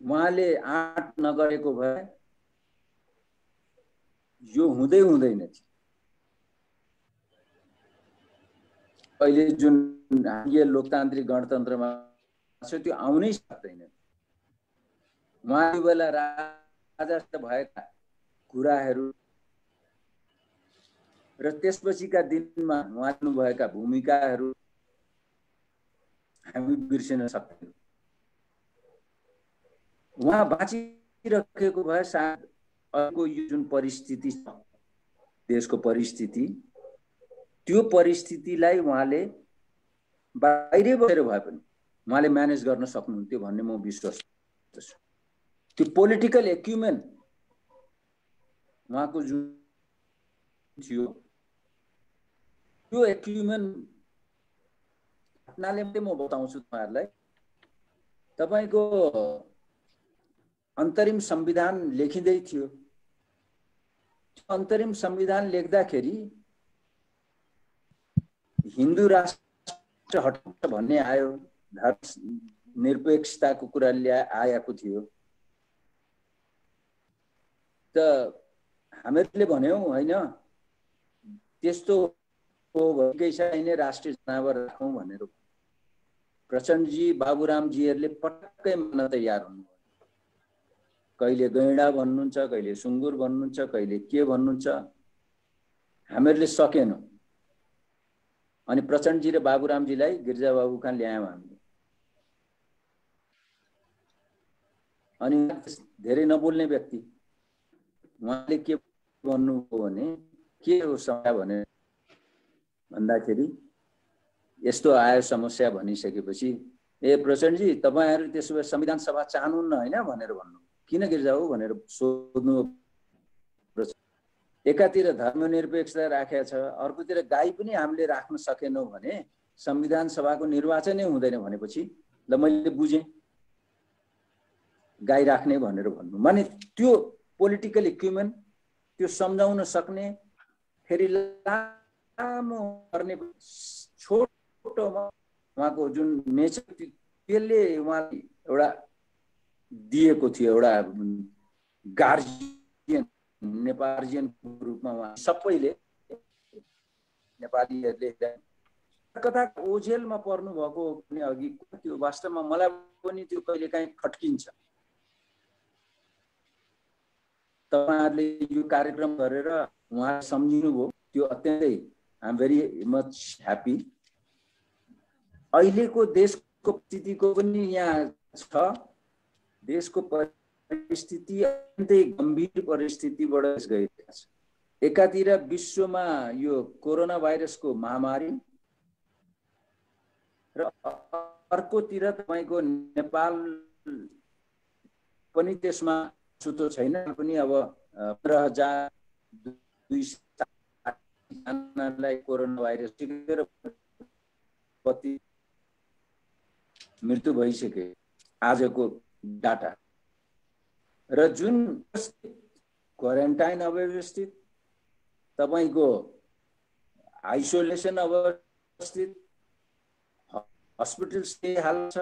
उहाँले आँट नगरेको भए यो हुँदैन थियो। अहिले जुन यो लोकतान्त्रिक गणतन्त्रमा छ त्यो आउनै सक्दैन। उहाँ बेला राजा भएका कुराहरू र त्यसपछिका दिनमा उहाँ भएका भूमिकाहरू हामी बिर्सिन सक्दैनौँ। उहाँ बाँचिरहेको भए सायद अहिलेको यो जुन परिस्थिति छ देशको परिस्थिति, त्यो परिस्थितिलाई उहाँले बाहिरै बसेर भए पनि उहाँले म्यानेज गर्न सक्नुहुन्थ्यो भन्ने म विश्वास गर्छु। त्यो पोलिटिकल एक्युमेन उहाँको जुन थियो त्यो एक्युमेन घटनाले मात्रै म बताउँछु तपाईहरुलाई। तपाईको अन्तरिम संविधान लेखिँदै थियो। अन्तरिम संविधान लेख्दाखेरि हिन्दू राष्ट्र हटाउन भन्ने आयो। निरपेक्षताको कुरा आएको थियो। त हामीहरूले भन्यौं हैन त्यस्तो हो भएकै छैन, राष्ट्रिय जनावर राखौं भनेर। प्रचण्डजी बाबुरामजीहरूले पटक्कै मान्न तयार हुनु। कहिले गैंडा भन्नुहुन्छ, कहिले सुँगुर भन्नुहुन्छ, कहिले के भन्नुहुन्छ। हामीहरूले सकेनौं। अनि प्रचण्डजी र बाबुरामजीलाई गिरिजाबाबु कहाँ ल्यायौं हामीले। अनि धेरै नबोल्ने व्यक्ति उहाँले के भन्नुभयो भने के हो समस्या भने भन्दाखेरि यस्तो आयो समस्या भनिसकेपछि ए प्रचण्डजी तपाईहरु त्यसो भए संविधान सभा चाहनुहुन्न हैन भनेर भन्नु। किन गिरिजाबाबु भनेर सोध्नु। एकातिर धर्मनिरपेक्षता राखेको छ, अर्कोतिर गाई पनि हामीले राख्न सकेनौं भने संविधान सभाको निर्वाचनै हुँदैन भनेपछि ल मैले बुझेँ गाई राख्ने भनेर भन्नु। माने त्यो पोलिटिकल इक्विपमेन्ट त्यो सम्झाउन सक्ने, फेरि लामो गर्ने छोटोमा उहाँको जुन नेचर त्यसले उहाँले एउटा दिएको थियो। एउटा गार्जियन नेपार्जियनको रूपमा उहाँ सबैले नेपालीहरूले कता ओझेलमा पर्नु भएको पनि अघि त्यो वास्तवमा मलाई पनि त्यो कहिलेकाहीँ खट्किन्छ। तपाईहरुले यो कार्यक्रम गरेर उहाँ सम्झिनु भयो, त्यो अत्यन्तै I am very much happy. अहिलेको देशको स्थितिको पनि यहाँ छ। देशको परिस्थिति अत्यन्तै गम्भीर परिस्थितिबाट गइरहेको छ। एकातिर विश्वमा यो कोरोना भाइरसको महामारी र अर्कोतिर तपाईको नेपाल पनि त्यसमा छुतो छैन पनि अब 15,200 कोरोना भाइरस टिकेर मृत्यु भइसके आजको डाटा र जुन क्वारेन्टाइन अव्यवस्थित तपाईको आइसोलेसन अवस्थित हस्पिटल स्टे हाल्छ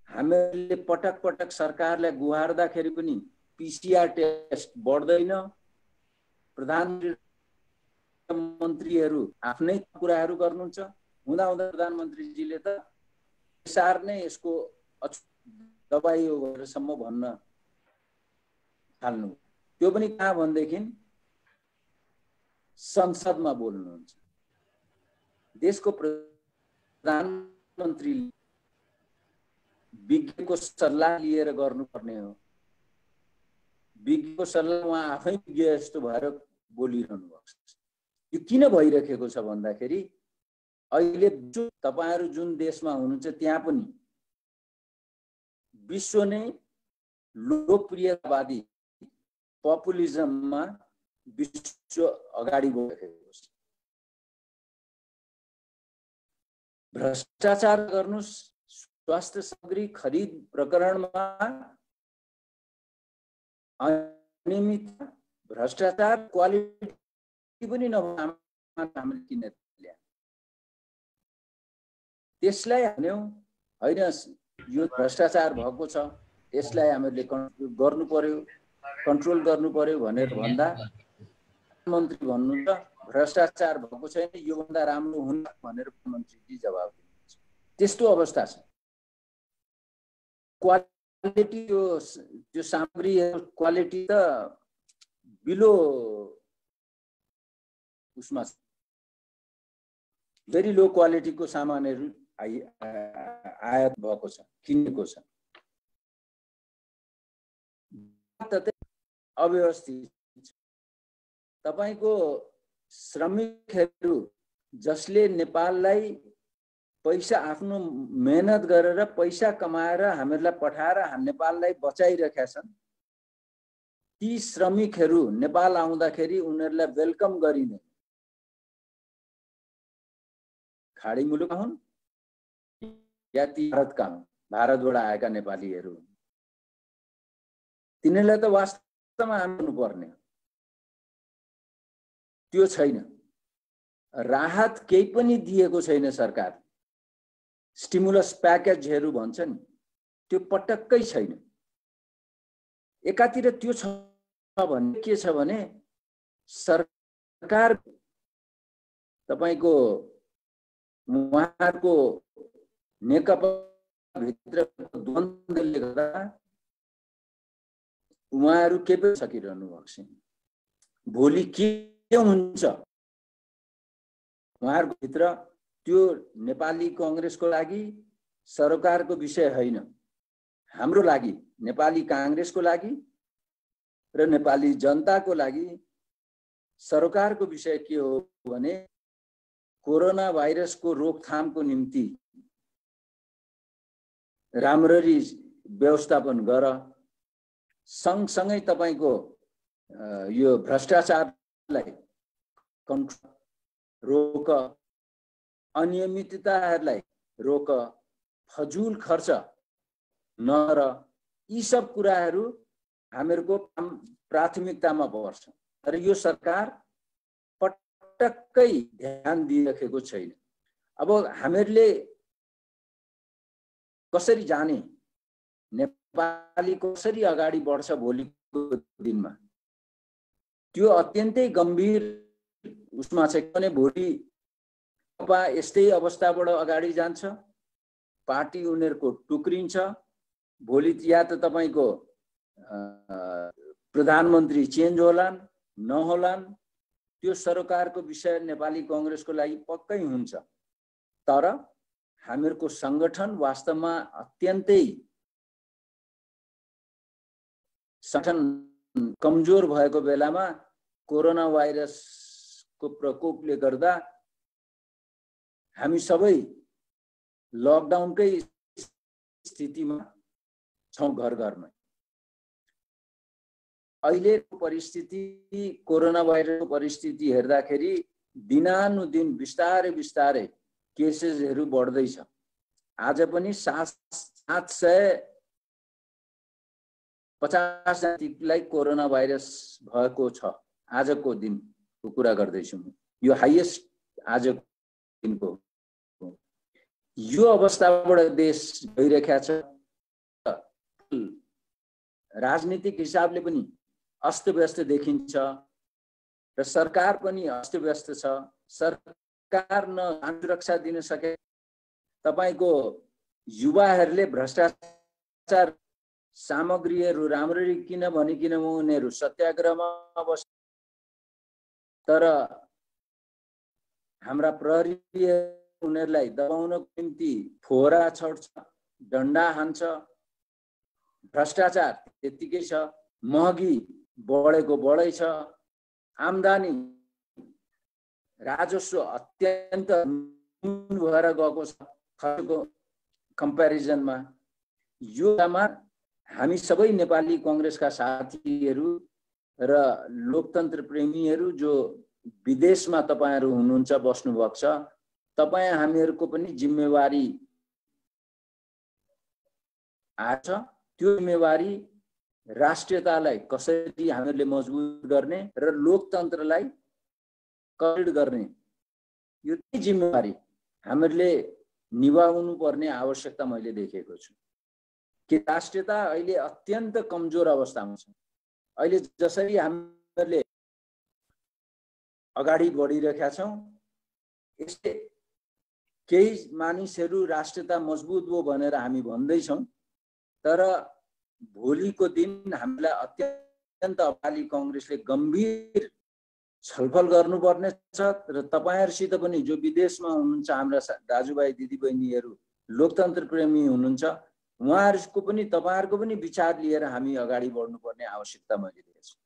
हामीले पटक पटक सरकारलाई गुहार्दाखेरि पनि पीसीआर टेस्ट बढ्दैन प्रधानमन्त्रीहरू आफ्नै कुराहरू गर्नुहुन्छ हुँदा हुँदा प्रधानमन्त्रीजीले त सार नै यसको दबाई हो भनेरसम्म भन्न थाल्नु त्यो पनि कहाँ भन्देखि संसदमा बोल्नुहुन्छ देशको प्रधानमन्त्रीले विज्ञको सल्लाह लिएर गर्नुपर्ने हो विज्ञको सल्लाह उहाँ आफै विज्ञ जस्तो भएर बोलिरहनु भएको छ यो किन भइरहेको छ भन्दाखेरि अहिले तपाईहरु जुन देशमा हुनुहुन्छ त्यहाँ पनि विश्व नै लोकप्रियतावादी पपुलिजममा विश्व अगाडि बढेको छ भ्रष्टाचार गर्नुस् स्वास्थ्य सामग्री खरिद प्रकरणमा अनियमित भ्रष्टाचार क्वालिटी पनि हामीले किन ल्या त्यसलाई हान्यौ हैन यो भ्रष्टाचार भएको छ यसलाई हामीले कन्ट्रोल गर्नु पर्यो भनेर भन्दा मन्त्री भन्नुहुन्छ भ्रष्टाचार भएको छैन यो भन्दा राम्रो हुन्न भनेर मन्त्रीजी जवाफ दिनुहुन्छ त्यस्तो अवस्था छ क्वालिटी जो सामग्री क्वालिटी त बिलो उसमा भेरी लो क्वालिटीको सामानहरू आयात भएको छ किनेको छ अव्यवस्थित तपाईको श्रमिकहरू जसले नेपाललाई पैसा आफ्नो मेहनत गरेर पैसा कमाएर हामीलाई पठाएर नेपाललाई बचाइरहेका छन् ती श्रमिकहरू नेपाल आउँदाखेरि उनीहरूलाई वेलकम गरिने खाडी मुलुक हुन् या ती भारतका हुन् भारतबाट आएका नेपालीहरू तिनीहरूलाई त वास्तवमा हान्नु पर्ने त्यो छैन राहत केही पनि दिएको छैन सरकार स्टिमुलस प्याकेजहरू भन्छ नि त्यो पटक्कै छैन एकातिर त्यो छ भने के छ भने सरकार तपाईको उहाँको नेकपा भित्रको द्वन्द्वले गर्दा उहाँहरू के पनि सकिरहनु भएको छैन भोलि के हुन्छ उहाँहरूको भित्र त्यो नेपाली कांग्रेसको लागि सरकारको विषय हैन हाम्रो लागि नेपाली कांग्रेसको लागि र नेपाली जनताको लागि सरकारको विषय के हो भने कोरोना भाइरसको रोकथामको निम्ति राम्ररी व्यवस्थापन गर सँगसँगै तपाईको यो भ्रष्टाचारलाई रोक अनियमितताहरूलाई रोक फजुल खर्च नर यी सब कुराहरू हामीहरूको प्राथमिकतामा पर्छ तर यो सरकार पटक्कै ध्यान दिइरहेको छैन अब हामीहरूले कसरी जाने नेपाली कसरी अगाडि बढ्छ भोलिको दिनमा त्यो अत्यन्तै गम्भीर उसमा छ किनभने भोलि यस्तै अवस्थाबाट अगाडि जान्छ पार्टी उनीहरूको टुक्रिन्छ भोलि या त तपाईको प्रधानमन्त्री चेन्ज होलान् नहोलान् त्यो सरकारको विषय नेपाली कांग्रेसको लागि पक्कै हुन्छ तर हामीहरूको संगठन वास्तवमा अत्यन्तै संगठन कमजोर भएको बेलामा कोरोना भाइरसको प्रकोपले गर्दा हामी सबै लकडाउनकै स्थितिमा छौं घर घरमा अहिलेको परिस्थिति कोरोना भाइरसको परिस्थिति हेर्दाखेरि दिनानुदिन बिस्तारै बिस्तारै केसेसहरू बढ्दैछ। आज पनि 750 जतिलाई कोरोना भाइरस भएको छ। आजको दिनको कुरा गर्दैछु म, यो हाइएस्ट आजको दिनको। यो अवस्थाबाट देश गइरहेको छ। राजनीतिक हिसाबले पनि अस्तव्यस्त देखिन्छ र सरकार पनि अस्तव्यस्त छ। सरकार न सुरक्षा दिन सके। तपाईको युवाहरूले भ्रष्टाचार सामग्रीहरू राम्ररी किन भनिकिन उनीहरू सत्याग्रहमा बस, तर हाम्रा प्रहरी उनीहरूलाई दबाउनको निम्ति फोहरा छर्छ, डन्डा हान्छ। भ्रष्टाचार त्यतिकै छ, महँगी बढेको बढै छ, आम्दानी राजस्व अत्यन्त भएर गएको छ खर्चको कम्प्यारिजनमा। योमा हामी सबै नेपाली कांग्रेसका साथीहरू र लोकतन्त्र प्रेमीहरू जो विदेशमा तपाईहरु हुनुहुन्छ, बस्नु भएको छ, तपाई हामीहरुको पनि जिम्मेवारी आछ। त्यो जिम्मेवारी राष्ट्रियतालाई कसरी हामीहरुले मजबुत गर्ने र लोकतन्त्रलाई कसरी गर्ने, यो जिम्मेवारी हामीहरुले निभाउनु पर्ने आवश्यकता मैले देखेको छु। कि राष्ट्रियता अहिले अत्यन्त कमजोर अवस्थामा छ। अहिले जसरी हामीहरुले अगाडि बढिरहेका छौं, यसले केही मानिसहरू राष्ट्रियता मजबुत हो भनेर हामी भन्दै छौं, तर भोलिको दिन हामीलाई अत्यन्त नेपाली कांग्रेसले गम्भीर छलफल गर्नुपर्ने छ र तपाईहरुसित पनि जो विदेशमा हुनुहुन्छ हाम्रा दाजुभाइ दिदीबहिनीहरू लोकतन्त्र प्रेमी हुनुहुन्छ, उहाँहरुको पनि तपाईहरुको पनि विचार लिएर हामी अगाडि बढ्नुपर्ने आवश्यकता मैले देखेको छु।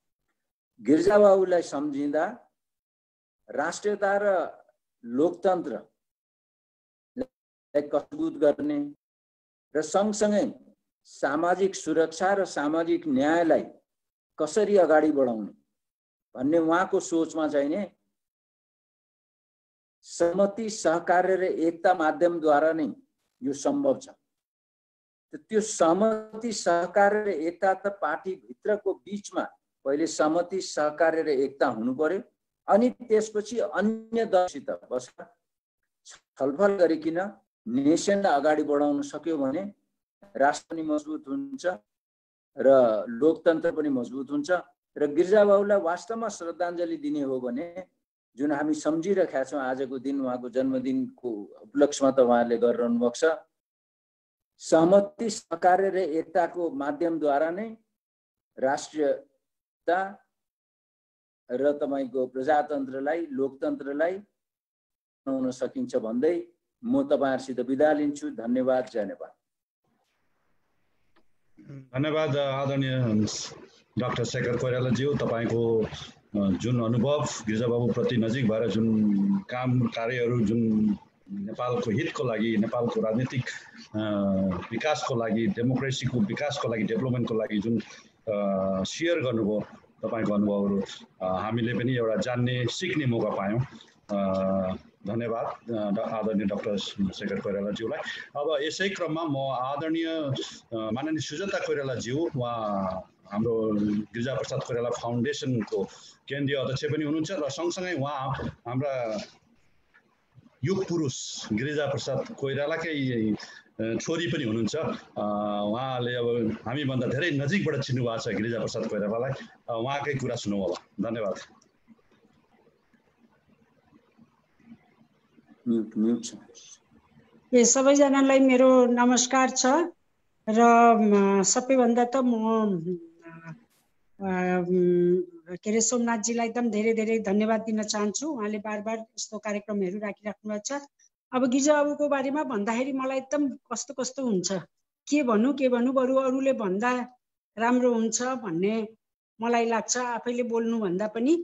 गिरिजाबाबुलाई सम्झिँदा राष्ट्रियता र लोकतन्त्रलाई मजबुत गर्ने र सँगसँगै सामाजिक सुरक्षा र सामाजिक न्यायलाई कसरी अगाडि बढाउने भन्ने उहाँको सोचमा चाहिने सहमति, सहकार्य र एकता माध्यमद्वारा नै यो सम्भव छ। त्यो सहमति, सहकार्य र एकता त पार्टी भित्रको बीचमा पहिले सहमति, सहकार्य र एकता हुनु पर्यो, अनि त्यसपछि अन्य दलसित बसेर छलफल गरिकिन नेसनलाई अगाडि बढाउन सक्यो भने राष्ट्र पनि मजबुत हुन्छ र लोकतन्त्र पनि मजबुत हुन्छ। र गिरिजाबाबुलाई वास्तवमा श्रद्धाञ्जली दिने हो भने जुन हामी सम्झिरहेका छौं, आजको दिन उहाँको जन्मदिनको उपलक्ष्यमा त उहाँले गरिरहनु भएको छ। सहमति, सहकार्य र एकताको माध्यमद्वारा नै राष्ट्रियता र तपाईको प्रजातन्त्रलाई, लोकतन्त्रलाई बनाउन सकिन्छ भन्दै म तपाईहरुसित बिदा लिन्छु। धन्यवाद। जय नेपाल। धन्यवाद आदरणीय डाक्टर शेखर कोइरालाज्यू। तपाईको जुन अनुभव गिरिजाबाबु प्रति नजिक भएर जुन काम कार्यहरू जुन नेपालको हितको लागि, नेपालको राजनीतिक विकासको लागि, डेमोक्रेसीको विकासको लागि, डेभलपमेन्टको लागि जुन शेयर गर्नुभयो, तपाईको अनुभवहरू हामीले पनि एउटा जान्ने, सिक्ने मौका पायौं। धन्यवाद आदरणीय डाक्टर शेखर कोइरालाज्यूलाई। अब यसै क्रममा म आदरणीय माननीय सुजाता कोइरालाज्यू, उहाँ हाम्रो गिरिजाप्रसाद कोइराला फाउन्डेसनको केन्द्रीय अध्यक्ष पनि हुनुहुन्छ र सँगसँगै उहाँ हाम्रा युग पुरुष गिरिजाप्रसाद कोइरालाकै छोरी पनि हुनुहुन्छ। उहाँले अब हामीभन्दा धेरै नजिकबाट चिन्नु भएको छ गिरिजाप्रसाद कोइरालालाई। उहाँकै कुरा सुनौँ अब। धन्यवाद। सबैजनालाई मेरो नमस्कार छ र सबैभन्दा त म के अरे सोमनाथजीलाई एकदम धेरै धेरै धन्यवाद दिन चाहन्छु। उहाँले बार बार यस्तो कार्यक्रमहरू राखिराख्नु भएको छ। अब गिरिजाबाबुको बारेमा भन्दाखेरि मलाई एकदम कस्तो कस्तो हुन्छ, के भन्नु बरु अरूले भन्दा राम्रो हुन्छ भन्ने मलाई लाग्छ आफैले बोल्नु भन्दा पनि।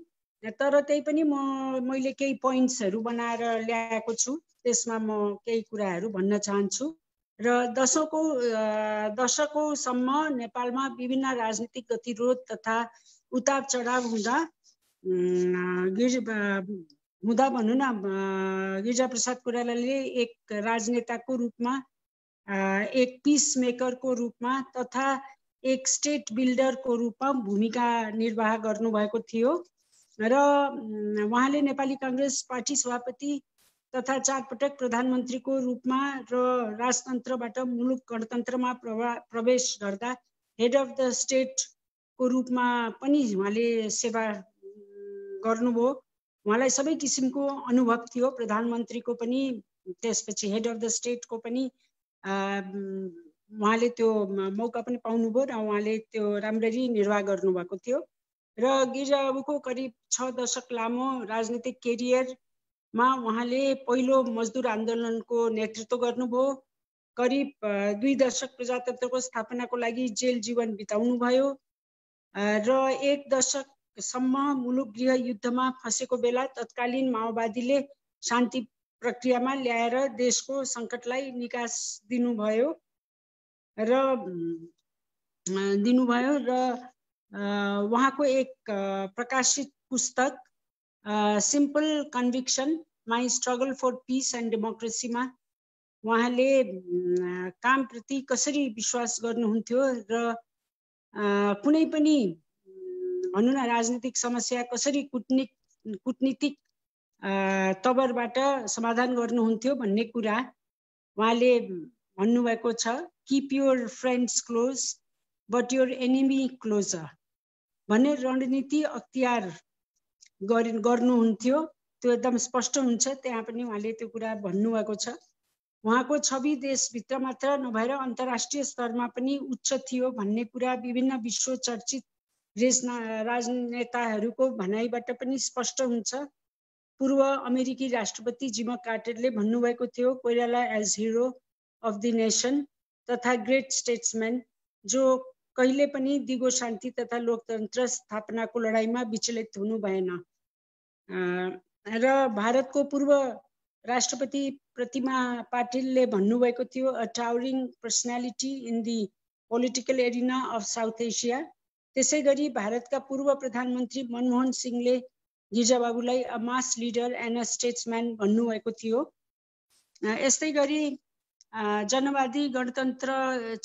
तर त्यही पनि मैले केही पोइन्ट्सहरू बनाएर ल्याएको छु, त्यसमा म केही कुराहरू भन्न चाहन्छु। र दशकौंसम्म नेपालमा विभिन्न राजनीतिक गतिरोध तथा उतार चढाव हुँदा भनौँ न गिरिजाप्रसाद कोइरालाले एक राजनेताको रूपमा, एक पिस मेकरको रूपमा तथा एक स्टेट बिल्डरको रूपमा भूमिका निर्वाह गर्नुभएको थियो र उहाँले नेपाली कांग्रेस पार्टी सभापति तथा 4 पटक प्रधानमन्त्रीको रूपमा र राजतन्त्रबाट मुलुक गणतन्त्रमा प्रवेश गर्दा हेड अफ द स्टेटको रूपमा पनि उहाँले सेवा गर्नुभयो। उहाँलाई सबै किसिमको अनुभव थियो, प्रधानमन्त्रीको पनि त्यसपछि हेड अफ द स्टेटको पनि उहाँले त्यो मौका पनि पाउनुभयो र उहाँले त्यो राम्ररी निर्वाह गर्नुभएको थियो। र गिरिजाबाबुको करिब 6 दशक लामो राजनीतिक केरियरमा उहाँले पहिलो मजदुर आन्दोलनको नेतृत्व गर्नुभयो। करिब 2 दशक प्रजातन्त्रको स्थापनाको लागि जेल जीवन बिताउनु भयो र 1 दशकसम्म मुलुक गृह युद्धमा फँसेको बेला तत्कालीन माओवादीले शान्ति प्रक्रियामा ल्याएर देशको सङ्कटलाई निकास दिनुभयो र उहाँको एक प्रकाशित पुस्तक simple conviction my struggle for peace and डेमोक्रेसीमा उहाँले कामप्रति कसरी विश्वास गर्नुहुन्थ्यो र कुनै पनि भनौँ न राजनीतिक समस्या कसरी कुटनीतिक तवरबाट समाधान गर्नुहुन्थ्यो भन्ने कुरा उहाँले भन्नुभएको छ। Keep your friends close but your enemy closer भन्ने रणनीति अख्तियार गर्नुहुन्थ्यो। त्यो एकदम स्पष्ट हुन्छ, त्यहाँ पनि उहाँले त्यो कुरा भन्नुभएको छ। उहाँको छवि देशभित्र मात्र नभएर अन्तर्राष्ट्रिय स्तरमा पनि उच्च थियो भन्ने कुरा विभिन्न विश्व चर्चित राजनेताहरूको भनाइबाट पनि स्पष्ट हुन्छ। पूर्व अमेरिकी राष्ट्रपति जिम कार्टरले भन्नुभएको थियो, Koirala as hero of the nation तथा ग्रेट स्टेट्सम्यान जो कहिले पनि दिगो शान्ति तथा लोकतन्त्र स्थापनाको लडाइँमा विचलित हुनु भएन। र भारतको पूर्व राष्ट्रपति प्रतिमा पाटिलले भन्नुभएको थियो, a towering personality in the political arena of South Asia. त्यसै गरी भारतका पूर्व प्रधानमन्त्री मनमोहन सिंहले गिरिजाबाबुलाई a mass leader and a statesman भन्नुभएको थियो। यस्तै गरी जनवादी गणतन्त्र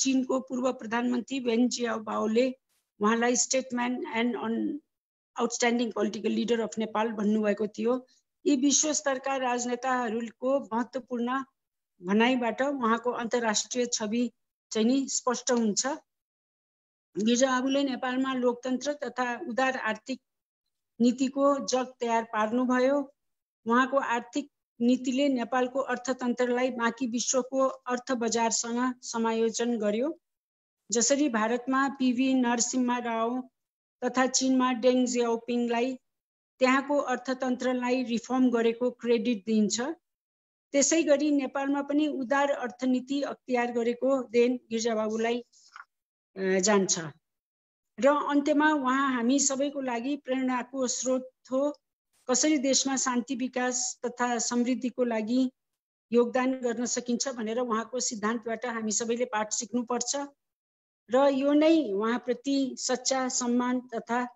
चीनको पूर्व प्रधानमन्त्री वेन जियाओबाओले उहाँलाई statesman and outstanding political leader of Nepal भन्नुभएको थियो। यी विश्व स्तरका राजनेताहरूको महत्त्वपूर्ण भनाइबाट उहाँको अन्तर्राष्ट्रिय छवि चाहिँ नि स्पष्ट हुन्छ। गिरिजाबाबुले नेपालमा लोकतन्त्र तथा उदार आर्थिक नीतिको जग तयार पार्नुभयो। उहाँको आर्थिक नीतिले नेपालको अर्थतन्त्रलाई बाँकी विश्वको अर्थ बजारसँग समायोजन गर्यो। जसरी भारतमा पीवी नरसिम्हा राव तथा चीनमा डेङ जियाओपिङलाई त्यहाँको अर्थतन्त्रलाई रिफर्म गरेको क्रेडिट दिइन्छ, त्यसै गरी नेपालमा पनि उदार अर्थनीति अख्तियार गरेको देन गिरिजाबाबुलाई जान्छ। र अन्त्यमा उहाँ हामी सबैको लागि प्रेरणाको स्रोत हो। कसरी देशमा शान्ति विकास तथा समृद्धिको लागि योगदान गर्न सकिन्छ भनेर उहाँको सिद्धान्तबाट हामी सबैले पाठ सिक्नुपर्छ र यो नै उहाँप्रति सच्चा सम्मान तथा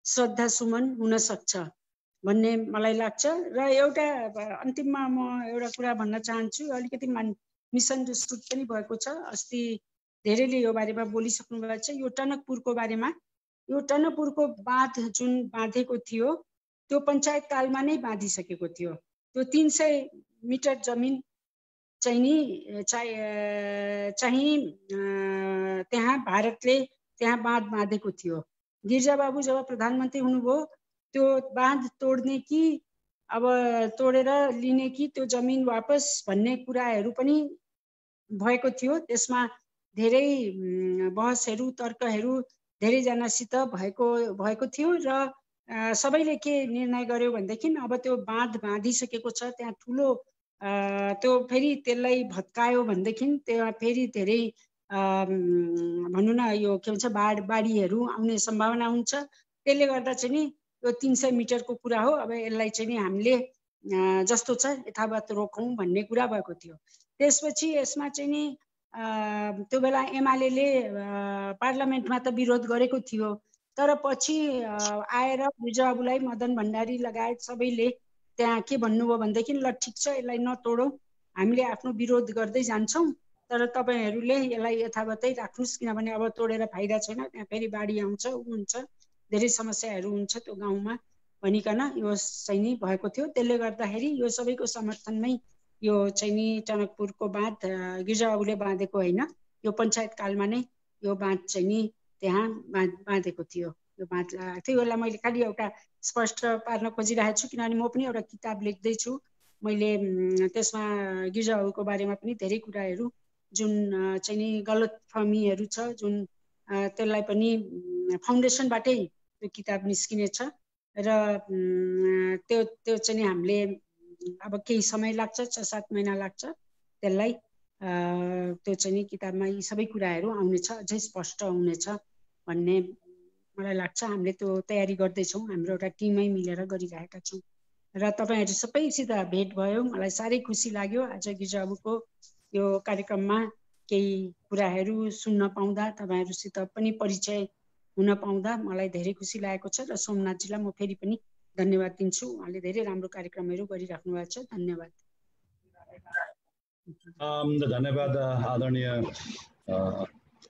श्रद्धा सुमन हुन सक्छ भन्ने मलाई लाग्छ। र एउटा अन्तिममा म एउटा कुरा भन्न चाहन्छु, अलिकति मिसअन्डरस्टुड पनि भएको छ। अस्ति धेरैले यो बारेमा बोलिसक्नु भएको छ। यो टनकपुरको बारेमा, यो टनकपुरको बाँध जुन बाँधेको थियो त्यो पञ्चायत कालमा नै बाँधिसकेको थियो। त्यो 300 मिटर जमिन चाहिँ त्यहाँ भारतले त्यहाँ बाँध बाँधेको थियो। गिरिजाबाबु जब प्रधानमन्त्री हुनुभयो त्यो बाँध तोड्ने कि अब तोडेर लिने कि त्यो जमिन वापस भन्ने कुराहरू पनि भएको थियो। त्यसमा धेरै बहसहरू तर्कहरू धेरैजनासित भएको थियो र सबैले के निर्णय गर्यो भनेदेखि अब त्यो बाँध बाँधिसकेको छ, त्यहाँ ठुलो त्यो फेरि त्यसलाई भत्कायो भनेदेखि त्यहाँ फेरि धेरै भनौँ न यो के भन्छ बाढीहरू आउने सम्भावना हुन्छ। त्यसले गर्दा चाहिँ नि यो 300 मिटरको कुरा हो, अब यसलाई चाहिँ नि हामीले जस्तो छ यथावत रोकौँ भन्ने कुरा भएको थियो। त्यसपछि यसमा चाहिँ नि त्यो बेला एमाले पार्लियामेन्टमा त विरोध गरेको थियो, तर पछि आएर गिरिजाबाबुलाई मदन भण्डारी लगायत सबैले त्यहाँ के भन्नुभयो भनेदेखि ल ठिक छ यसलाई नतोडौँ, हामीले आफ्नो विरोध गर्दै जान्छौँ, तर तपाईँहरूले यसलाई यथावतै राख्नुहोस्, किनभने अब तोडेर फाइदा छैन, त्यहाँ फेरि बाढी आउँछ, ऊ हुन्छ, धेरै समस्याहरू हुन्छ त्यो गाउँमा भनिकन यो चाहिँ नि भएको थियो। त्यसले गर्दाखेरि यो सबैको समर्थनमै यो चाहिँ नि टनकपुरको बाँध गिरिजाबाबुले बाँधेको होइन, यो पञ्चायत कालमा नै यो बाँध चाहिँ नि त्यहाँ बाँधेको थियो। यो बाँध त्यो बेला मैले खालि एउटा स्पष्ट पार्न खोजिरहेको छु, किनभने म पनि एउटा किताब लेख्दैछु, मैले त्यसमा गिरिजाबाबुको बारेमा पनि धेरै कुराहरू जुन चाहिँ नि गलतफहमीहरू छ, जुन त्यसलाई पनि फाउन्डेसनबाटै त्यो किताब निस्किनेछ र त्यो चाहिँ नि हामीले अब केही समय लाग्छ, 6-7 महिना लाग्छ त्यसलाई, त्यो चाहिँ नि किताबमा यी सबै कुराहरू आउनेछ, अझै स्पष्ट हुनेछ भन्ने मलाई लाग्छ। हामीले त्यो तयारी गर्दैछौँ, हाम्रो एउटा टिमै मिलेर गरिरहेका छौँ र तपाईँहरू सबैसित भेट भयो, मलाई साह्रै खुसी लाग्यो। आज गिरिजाबाबुको यो कार्यक्रममा केही कुराहरू सुन्न पाउँदा, तपाईँहरूसित पनि परिचय हुन पाउँदा मलाई धेरै खुसी लागेको छ र सोमनाथजीलाई म फेरि पनि धन्यवाद दिन्छु। उहाँले धेरै राम्रो कार्यक्रमहरू गरिराख्नु भएको छ। धन्यवाद। धन्यवाद आदरणीय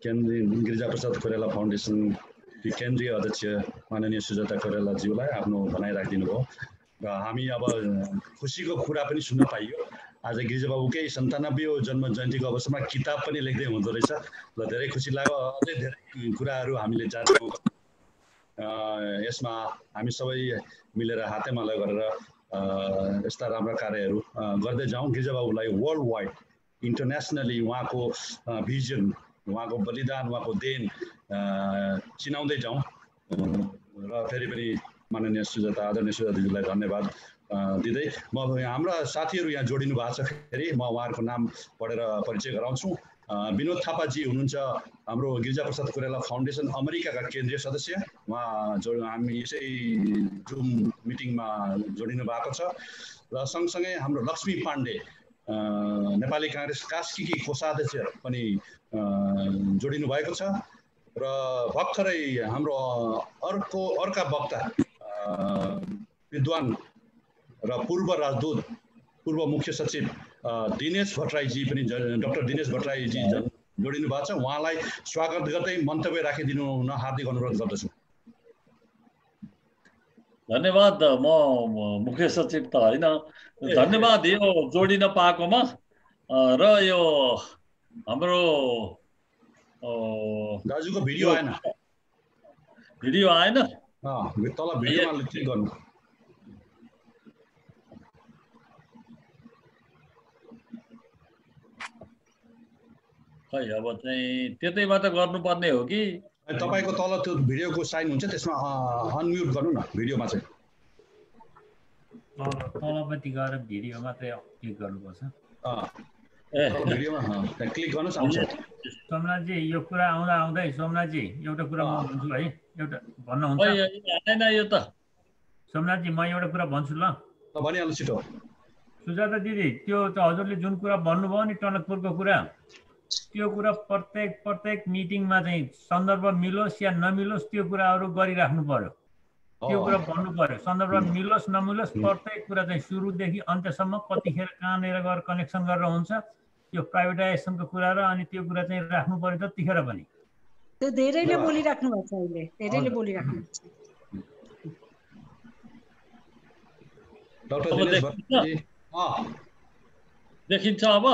गिरिजाप्रसाद कोइराला फाउन्डेसन केन्द्रीय अध्यक्ष माननीय सुजाता कोइरालाज्यूलाई आफ्नो भनाइ राखिदिनु भयो र हामी अब खुसीको कुरा पनि सुन्न पाइयो। आज गिरिजाबाबुकै 97औं जन्म जयन्तीको अवसरमा किताब पनि लेख्दै हुँदो रहेछ र धेरै खुसी लाग्यो। अझै धेरै कुराहरू हामीले जान्छौँ, यसमा हामी सबै मिलेर हातेमालो गरेर यस्ता राम्रा कार्यहरू गर्दै जाउँ। गिरिजाबाबुलाई वर्ल्ड वाइड इन्टरनेसनली उहाँको भिजन, उहाँको बलिदान, उहाँको देन चिनाउँदै जाउँ र फेरि पनि माननीय सुजाता, आदरणीय सुजाताजीलाई धन्यवाद दिँदै म हाम्रा साथीहरू यहाँ जोडिनु भएको छ, फेरि म उहाँहरूको नाम पढेर परिचय गराउँछु। विनोद थापाजी हुनुहुन्छ हाम्रो गिरिजाप्रसाद कोइराला फाउन्डेसन अमेरिकाका केन्द्रीय सदस्य, उहाँ हामी यसै जुम मिटिङमा जोडिनु भएको छ र सँगसँगै हाम्रो लक्ष्मी पाण्डे नेपाली काङ्ग्रेस कास्कीकी कोषाध्यक्ष पनि जोडिनु भएको छ र भर्खरै हाम्रो अर्का वक्ता विद्वान र पूर्व राजदूत, पूर्व मुख्य सचिव दिनेश भट्टराईजी पनि, डाक्टर दिनेश भट्टराईजी जोडिनु भएको छ। उहाँलाई स्वागत गर्दै मन्तव्य राखिदिनु हुन हार्दिक अनुरोध गर्दछु। धन्यवाद। म मुख्य सचिव त होइन, धन्यवाद यो जोडिन पाएकोमा र यो हाम्रो दाजुको भिडियो आएन, तल भिडियोमा क्लिक गर्नु। खै अब चाहिँ त्यतैबाट गर्नुपर्ने हो कि तपाईको तल त्यो भिडियोको साइन हुन्छ, त्यसमा अनम्युट गर्नु न भिडियोमा चाहिँ। तलपट्टि गएर भिडियो मात्रै क्लिक गर्नुपर्छ। भिडियोमा क्लिक गर्नुहोस्, आउँछ। सोमनाथजी यो कुरा आउँदै सोमनाथजी एउटा कुरा म भन्छु है, एउटा भन्नुहुन्छ? होइन यो त सोमनाथजी म एउटा कुरा भन्छु ल, भनिहाल्नु छिटो। सुजाता दिदी, त्यो त हजुरले जुन कुरा भन्नुभयो नि टनकपुरको कुरा, त्यो कुरा प्रत्येक मिटिङमा चाहिँ सन्दर्भ मिलोस् या नमिलोस् त्यो कुराहरू गरिराख्नु पर्यो, त्यो कुरा भन्नु पर्यो। सन्दर्भ मिलोस् नमिलोस् प्रत्येक कुरा चाहिँ सुरुदेखि अन्त्यसम्म कतिखेर कहाँनिर गएर कनेक्सन गरेर हुन्छ, त्यो प्राइभेटाइजेसनको कुरा र अनि त्यो कुरा चाहिँ राख्नु पर्यो जतिखेर पनि। त्यो धेरैले बोलिराख्नु भएको छ, अहिले धेरैले बोलिराख्नु भएको छ। डाक्टर दिनेश भट्टराईजी देखिन्छ अब?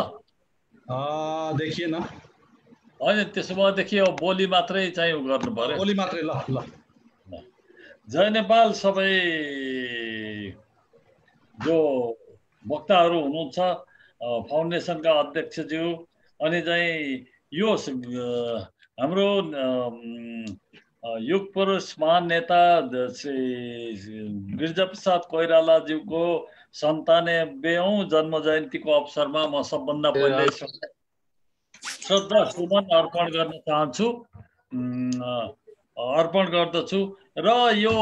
देखिएन। होइन, त्यसो भएदेखि अब बोली मात्रै चाहिँ गर्नु पर्यो, बोली मात्रै। ल ल। जय नेपाल सबै जो वक्ताहरू हुनुहुन्छ, फाउन्डेसनका अध्यक्षज्यू, अनि चाहिँ यो हाम्रो युग पुरुष महान नेता श्री गिरिजाप्रसाद कोइरालाज्यूको 97औं जन्म जयन्तीको अवसरमा म सबभन्दा पहिले श्रद्धा सुमन अर्पण गर्न चाहन्छु, अर्पण गर्दछु। र यो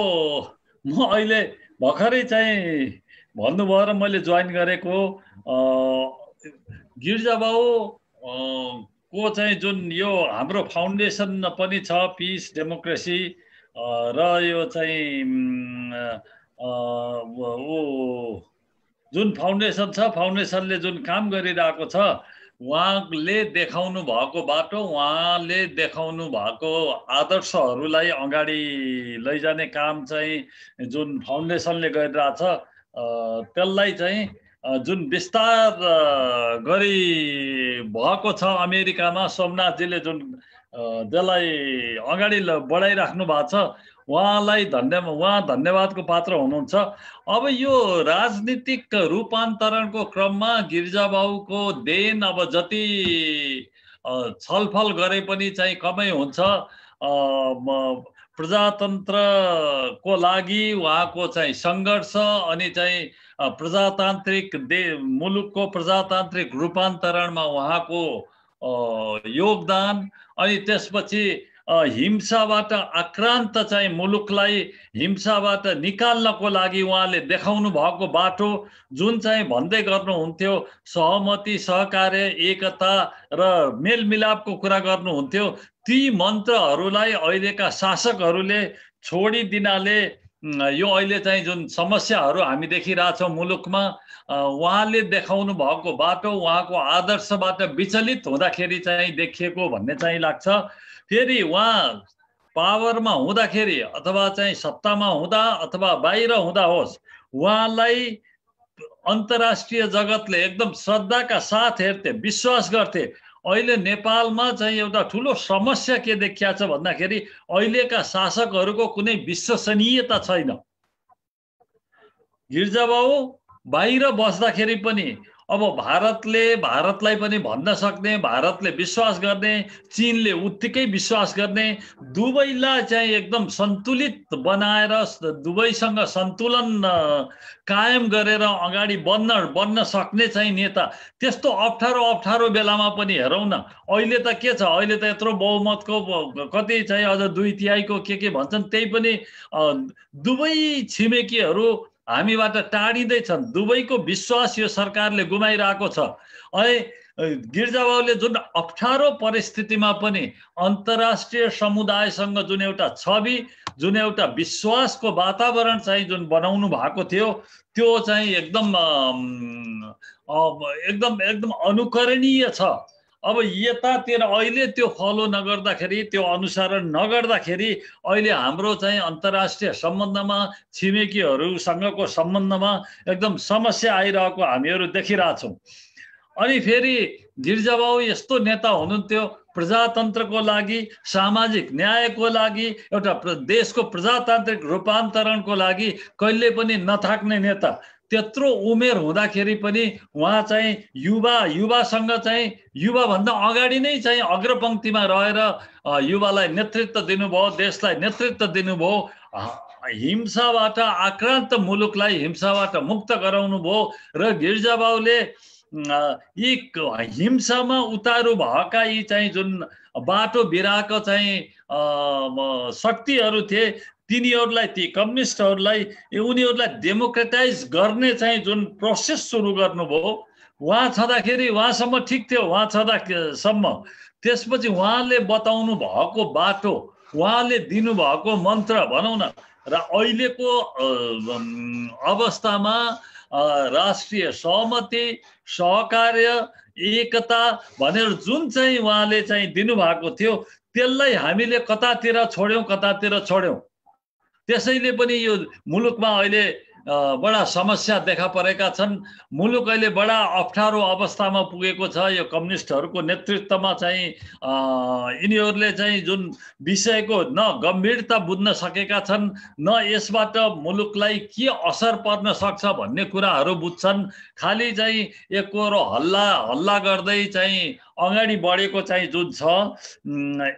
म अहिले भर्खरै चाहिँ भन्नुभयो र मैले जोइन गरेको गिरिजाबाबु को चाहिँ जुन यो हाम्रो फाउन्डेसन पनि छ, पिस डेमोक्रेसी र यो चाहिँ जुन फाउन्डेसन छ, फाउन्डेसनले जुन काम गरिरहेको छ, उहाँले देखाउनु भएको बाटो, उहाँले देखाउनु भएको आदर्शहरूलाई अगाडि लैजाने काम चाहिँ जुन फाउन्डेसनले गरिरहेछ, त्यसलाई चाहिँ जुन विस्तार गरी भएको छ अमेरिकामा, सोमनाथजीले जुन त्यसलाई अगाडि बढाइराख्नु भएको छ, उहाँलाई धन्यवादको पात्र हुनुहुन्छ। अब यो राजनीतिक रूपान्तरणको क्रममा गिरिजाबाबुको देन अब जति छलफल गरे पनि चाहिँ कमै हुन्छ। प्रजातन्त्रको लागि उहाँको चाहिँ सङ्घर्ष अनि चाहिँ प्रजातान्त्रिक मुलुकको प्रजातान्त्रिक रूपान्तरणमा उहाँको योगदान, अनि त्यसपछि हिंसाबाट आक्रान्त चाहिँ मुलुकलाई हिंसाबाट निकाल्नको लागि उहाँले देखाउनु भएको बाटो, जुन चाहिँ भन्दै गर्नुहुन्थ्यो सहमति, सहकार्य, एकता र मेलमिलापको कुरा गर्नुहुन्थ्यो, ती मन्त्रहरूलाई अहिलेका शासकहरूले छोडिदिनाले यो अहिले चाहिँ जुन समस्याहरू हामी देखिरहेछौँ मुलुकमा, उहाँले देखाउनु भएको बाटो उहाँको आदर्शबाट विचलित हुँदाखेरि चाहिँ देखिएको भन्ने चाहिँ लाग्छ। फेरि उहाँ पावरमा हुँदाखेरि अथवा चाहिँ सत्तामा हुँदा अथवा बाहिर हुँदा होस्, उहाँलाई अन्तर्राष्ट्रिय जगतले एकदम श्रद्धाका साथ हेर्थे, विश्वास गर्थे। अहिले नेपालमा चाहिँ एउटा ठुलो समस्या के देखिया छ भन्दाखेरि अहिलेका शासकहरूको कुनै विश्वसनीयता छैन। गिरिजाबाबु बाहिर बस्दाखेरि पनि अब भारतलाई पनि भन्न सक्ने, भारतले विश्वास गर्ने, चीनले उत्तिकै विश्वास गर्ने, दुवैलाई चाहिँ एकदम सन्तुलित बनाएर दुवैसँग सन्तुलन कायम गरेर अगाडि बढ्न सक्ने चाहिँ नेता, त्यस्तो अप्ठ्यारो बेलामा पनि हेरौँ न, अहिले त के छ, अहिले त यत्रो बहुमतको कति चाहिँ अझ 2/3 के भन्छन्, त्यही पनि दुवै छिमेकीहरू हामीबाट टाढिँदैछन्। दुवैको विश्वास यो सरकारले गुमाइरहेको छ। अनि गिरिजाबाबुले जुन अप्ठ्यारो परिस्थितिमा पनि अन्तर्राष्ट्रिय समुदायसँग जुन एउटा छवि, जुन एउटा विश्वासको वातावरण चाहिँ जुन बनाउनु भएको थियो, त्यो चाहिँ एकदम अनुकरणीय छ। अब यतातिर अहिले त्यो फलो नगर्दाखेरि, त्यो अनुसरण नगर्दाखेरि अहिले हाम्रो चाहिँ अन्तर्राष्ट्रिय सम्बन्धमा, छिमेकीहरूसँगको सम्बन्धमा एकदम समस्या आइरहेको हामीहरू देखिरहेछौँ। अनि फेरि गिरिजाबाबु यस्तो नेता हुनुहुन्थ्यो, प्रजातन्त्रको लागि, सामाजिक न्यायको लागि, एउटा देशको प्रजातान्त्रिक रूपान्तरणको लागि कहिले पनि नथाक्ने नेता। त्यत्रो उमेर हुँदाखेरि पनि उहाँ चाहिँ युवासँग चाहिँ युवाभन्दा अगाडि नै चाहिँ अग्रपङ्क्तिमा रहेर युवालाई नेतृत्व दिनुभयो, देशलाई नेतृत्व दिनुभयो, हिंसाबाट आक्रान्त मुलुकलाई हिंसाबाट मुक्त गराउनु भयो। र गिरिजाबाबुले यी हिंसामा उतारु भएका यी चाहिँ जुन बाटो बिराएको चाहिँ शक्तिहरू थिए, तिनीहरूलाई, ती कम्युनिस्टहरूलाई, उनीहरूलाई डेमोक्रेटाइज गर्ने चाहिँ जुन प्रोसेस सुरु गर्नुभयो, उहाँ छँदाखेरि उहाँसम्म ठिक थियो, उहाँ छँदासम्म। त्यसपछि उहाँले बताउनु भएको बाटो, उहाँले दिनुभएको मन्त्र भनौँ न, र अहिलेको अवस्थामा राष्ट्रिय सहमति, सहकार्य, एकता भनेर जुन चाहिँ उहाँले चाहिँ दिनुभएको थियो, त्यसलाई हामीले कतातिर छोड्यौँ। त्यसैले पनि यो मुलुकमा अहिले बडा समस्या देखा परेका छन्। मुलुक अहिले बडा अप्ठ्यारो अवस्थामा पुगेको छ। यो कम्युनिस्टहरूको नेतृत्वमा चाहिँ यिनीहरूले चाहिँ जुन विषयको न गम्भीरता बुझ्न सकेका छन्, न यसबाट मुलुकलाई के असर पर्न सक्छ भन्ने कुराहरू बुझ्छन्। खालि चाहिँ एकहोरो हल्ला गर्दै चाहिँ अगाडि बढेको चाहिँ जुन छ,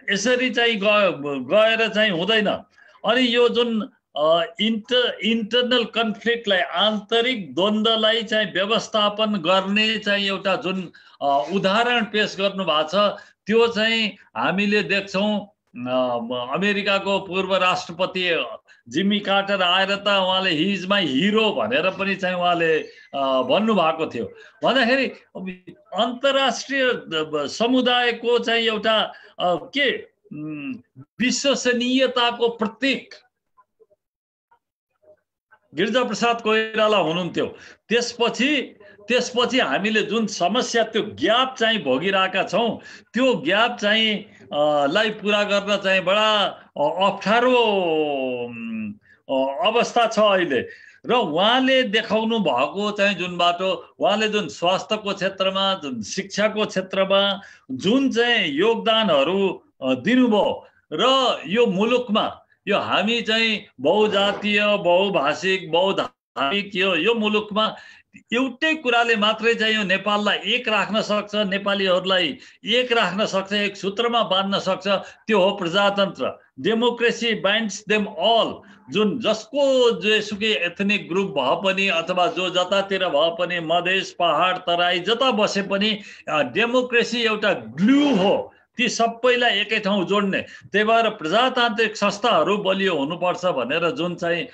यसरी चाहिँ गएर चाहिँ हुँदैन। अनि यो जुन इन्टरनल कन्फ्लिक्टलाई, आन्तरिक द्वन्द्वलाई चाहिँ व्यवस्थापन गर्ने चाहिँ एउटा जुन उदाहरण पेश गर्नु भएको छ, त्यो चाहिँ हामीले देख्छौँ। अमेरिकाको पूर्व राष्ट्रपति जिम्मी कार्टर आएर त उहाँले हि इज माई हिरो भनेर पनि चाहिँ उहाँले भन्नुभएको थियो। भन्दाखेरि अन्तर्राष्ट्रिय समुदायको चाहिँ एउटा के विश्वसनीयताको प्रतीक गिरिजाप्रसाद कोइराला हुनुहुन्थ्यो। त्यसपछि हामीले जुन समस्या त्यो ग्याप चाहिँ भोगिरहेका छौँ, त्यो ग्याप चाहिँ लाई पुरा गर्न चाहिँ बडा अप्ठ्यारो अवस्था छ अहिले। र उहाँले देखाउनु भएको चाहिँ जुन बाटो, उहाँले जुन स्वास्थ्यको क्षेत्रमा, जुन शिक्षाको क्षेत्रमा जुन चाहिँ योगदानहरू दिनुभयो र यो मुलुकमा यो हामी चाहिँ बहुजातीय, बहुभाषिक, बहुधार्मिक यो मुलुकमा एउटै कुराले मात्रै चाहिँ यो नेपाललाई एक राख्न सक्छ, नेपालीहरूलाई एक राख्न सक्छ, एक सूत्रमा बाँध्न सक्छ, त्यो हो प्रजातन्त्र। Democracy binds them all. जुन जसको जेसुकै एथनिक ग्रुप भए पनि अथवा जो जतातिर भए पनि, मधेस, पहाड, तराई जता बसे पनि डेमोक्रेसी एउटा ग्लु हो, ती सबैलाई एकै ठाउँ जोड्ने। त्यही भएर प्रजातान्त्रिक संस्थाहरू बलियो हुनुपर्छ भनेर जुन चाहिँ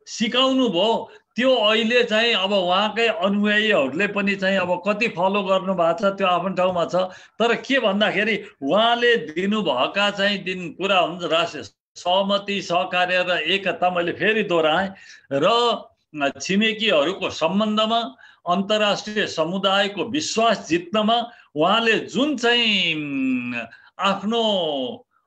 सिकाउनु भयो, त्यो अहिले चाहिँ अब उहाँकै अनुयायीहरूले पनि चाहिँ अब कति फलो गर्नु भएको छ त्यो आफ्नो ठाउँमा छ। तर के भन्दाखेरि उहाँले दिनुभएका चाहिँ कुरा हुन्छ राष्ट्रिय सहमति, सहकार्य र एकता, मैले फेरि दोहोऱ्याएँ। र छिमेकीहरूको सम्बन्धमा, अन्तर्राष्ट्रिय समुदायको विश्वास जित्नमा उहाँले जुन चाहिँ आफ्नो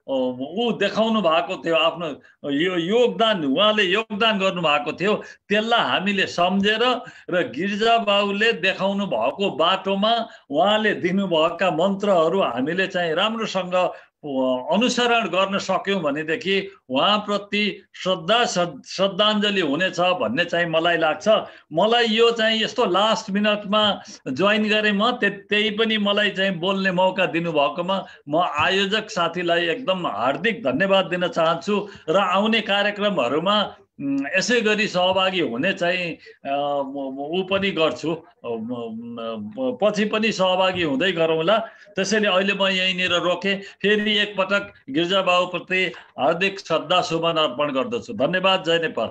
देखाउनु भएको थियो, आफ्नो यो योगदान उहाँले योगदान गर्नु भएको थियो, त्यसलाई हामीले सम्झेर र गिरिजा बाबुले देखाउनु भएको बाटोमा उहाँले दिनुभएका मन्त्रहरू हामीले चाहिँ राम्रोसँग अनुसरण गर्न सक्यौं भनेदेखि उहाँप्रति श्रद्धाञ्जली हुनेछ भन्ने चाहिँ मलाई लाग्छ। मलाई यो चाहिँ यस्तो लास्ट मिनटमा जोइन गरेँ म, त्यही पनि मलाई चाहिँ बोल्ने मौका दिनुभएकोमा म आयोजक साथीलाई एकदम हार्दिक धन्यवाद दिन चाहन्छु। र आउने कार्यक्रमहरूमा यसै गरी सहभागी हुने चाहिँ ऊ पनि गर्छु, पछि पनि सहभागी हुँदै गरौँला। त्यसैले अहिले म यहीँनिर रोकेँ। फेरि एकपटक गिरिजा बाबुप्रति हार्दिक श्रद्धा सुमन अर्पण गर्दछु। धन्यवाद। जय नेपाल।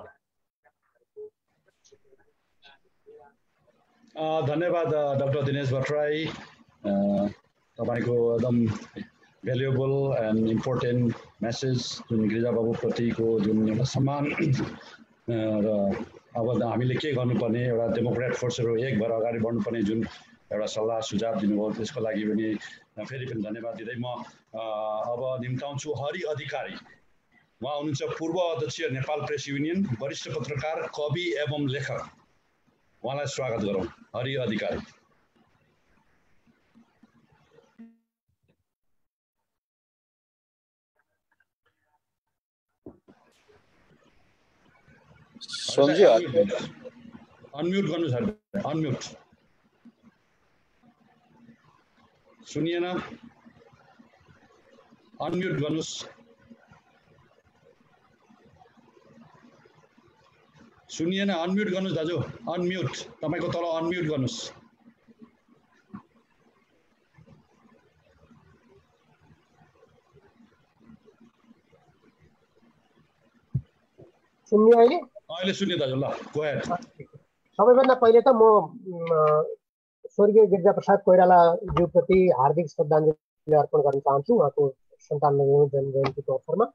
धन्यवाद डाक्टर दिनेश भट्टराई। तपाईँको एकदम भ्यालुएबल एन्ड इम्पोर्टेन्ट मेसेज जुन गिरिजा बाबुप्रतिको जुन एउटा सम्मान र अब हामीले के गर्नुपर्ने, एउटा डेमोक्रेट फोर्सहरू एक भएर अगाडि बढ्नुपर्ने जुन एउटा सल्लाह सुझाव दिनुभयो, त्यसको लागि पनि फेरि पनि धन्यवाद दिँदै म अब निम्ताउँछु हरि अधिकारी। उहाँ हुनुहुन्छ पूर्व अध्यक्ष नेपाल प्रेस युनियन, वरिष्ठ पत्रकार, कवि एवं लेखक। उहाँलाई स्वागत गरौँ। हरि अधिकारी। अनम्युट गर्नुहोस्, अनम्युट। सुनिएन, अनम्युट गर्नुहोस्। सुनिएन, अनम्युट गर्नुहोस् दाजु, अनम्युट। तपाईँको तल अनम्युट गर्नुहोस्। सुन्ने अहिले सुन्यो दाजु, ल गो अहेड। सबैभन्दा पहिले त म स्वर्गीय गिरिजाप्रसाद कोइरालाज्यूप्रति हार्दिक श्रद्धाञ्जली अर्पण गर्न चाहन्छु उहाँको 97औं जन्म जयन्तीको अवसरमा।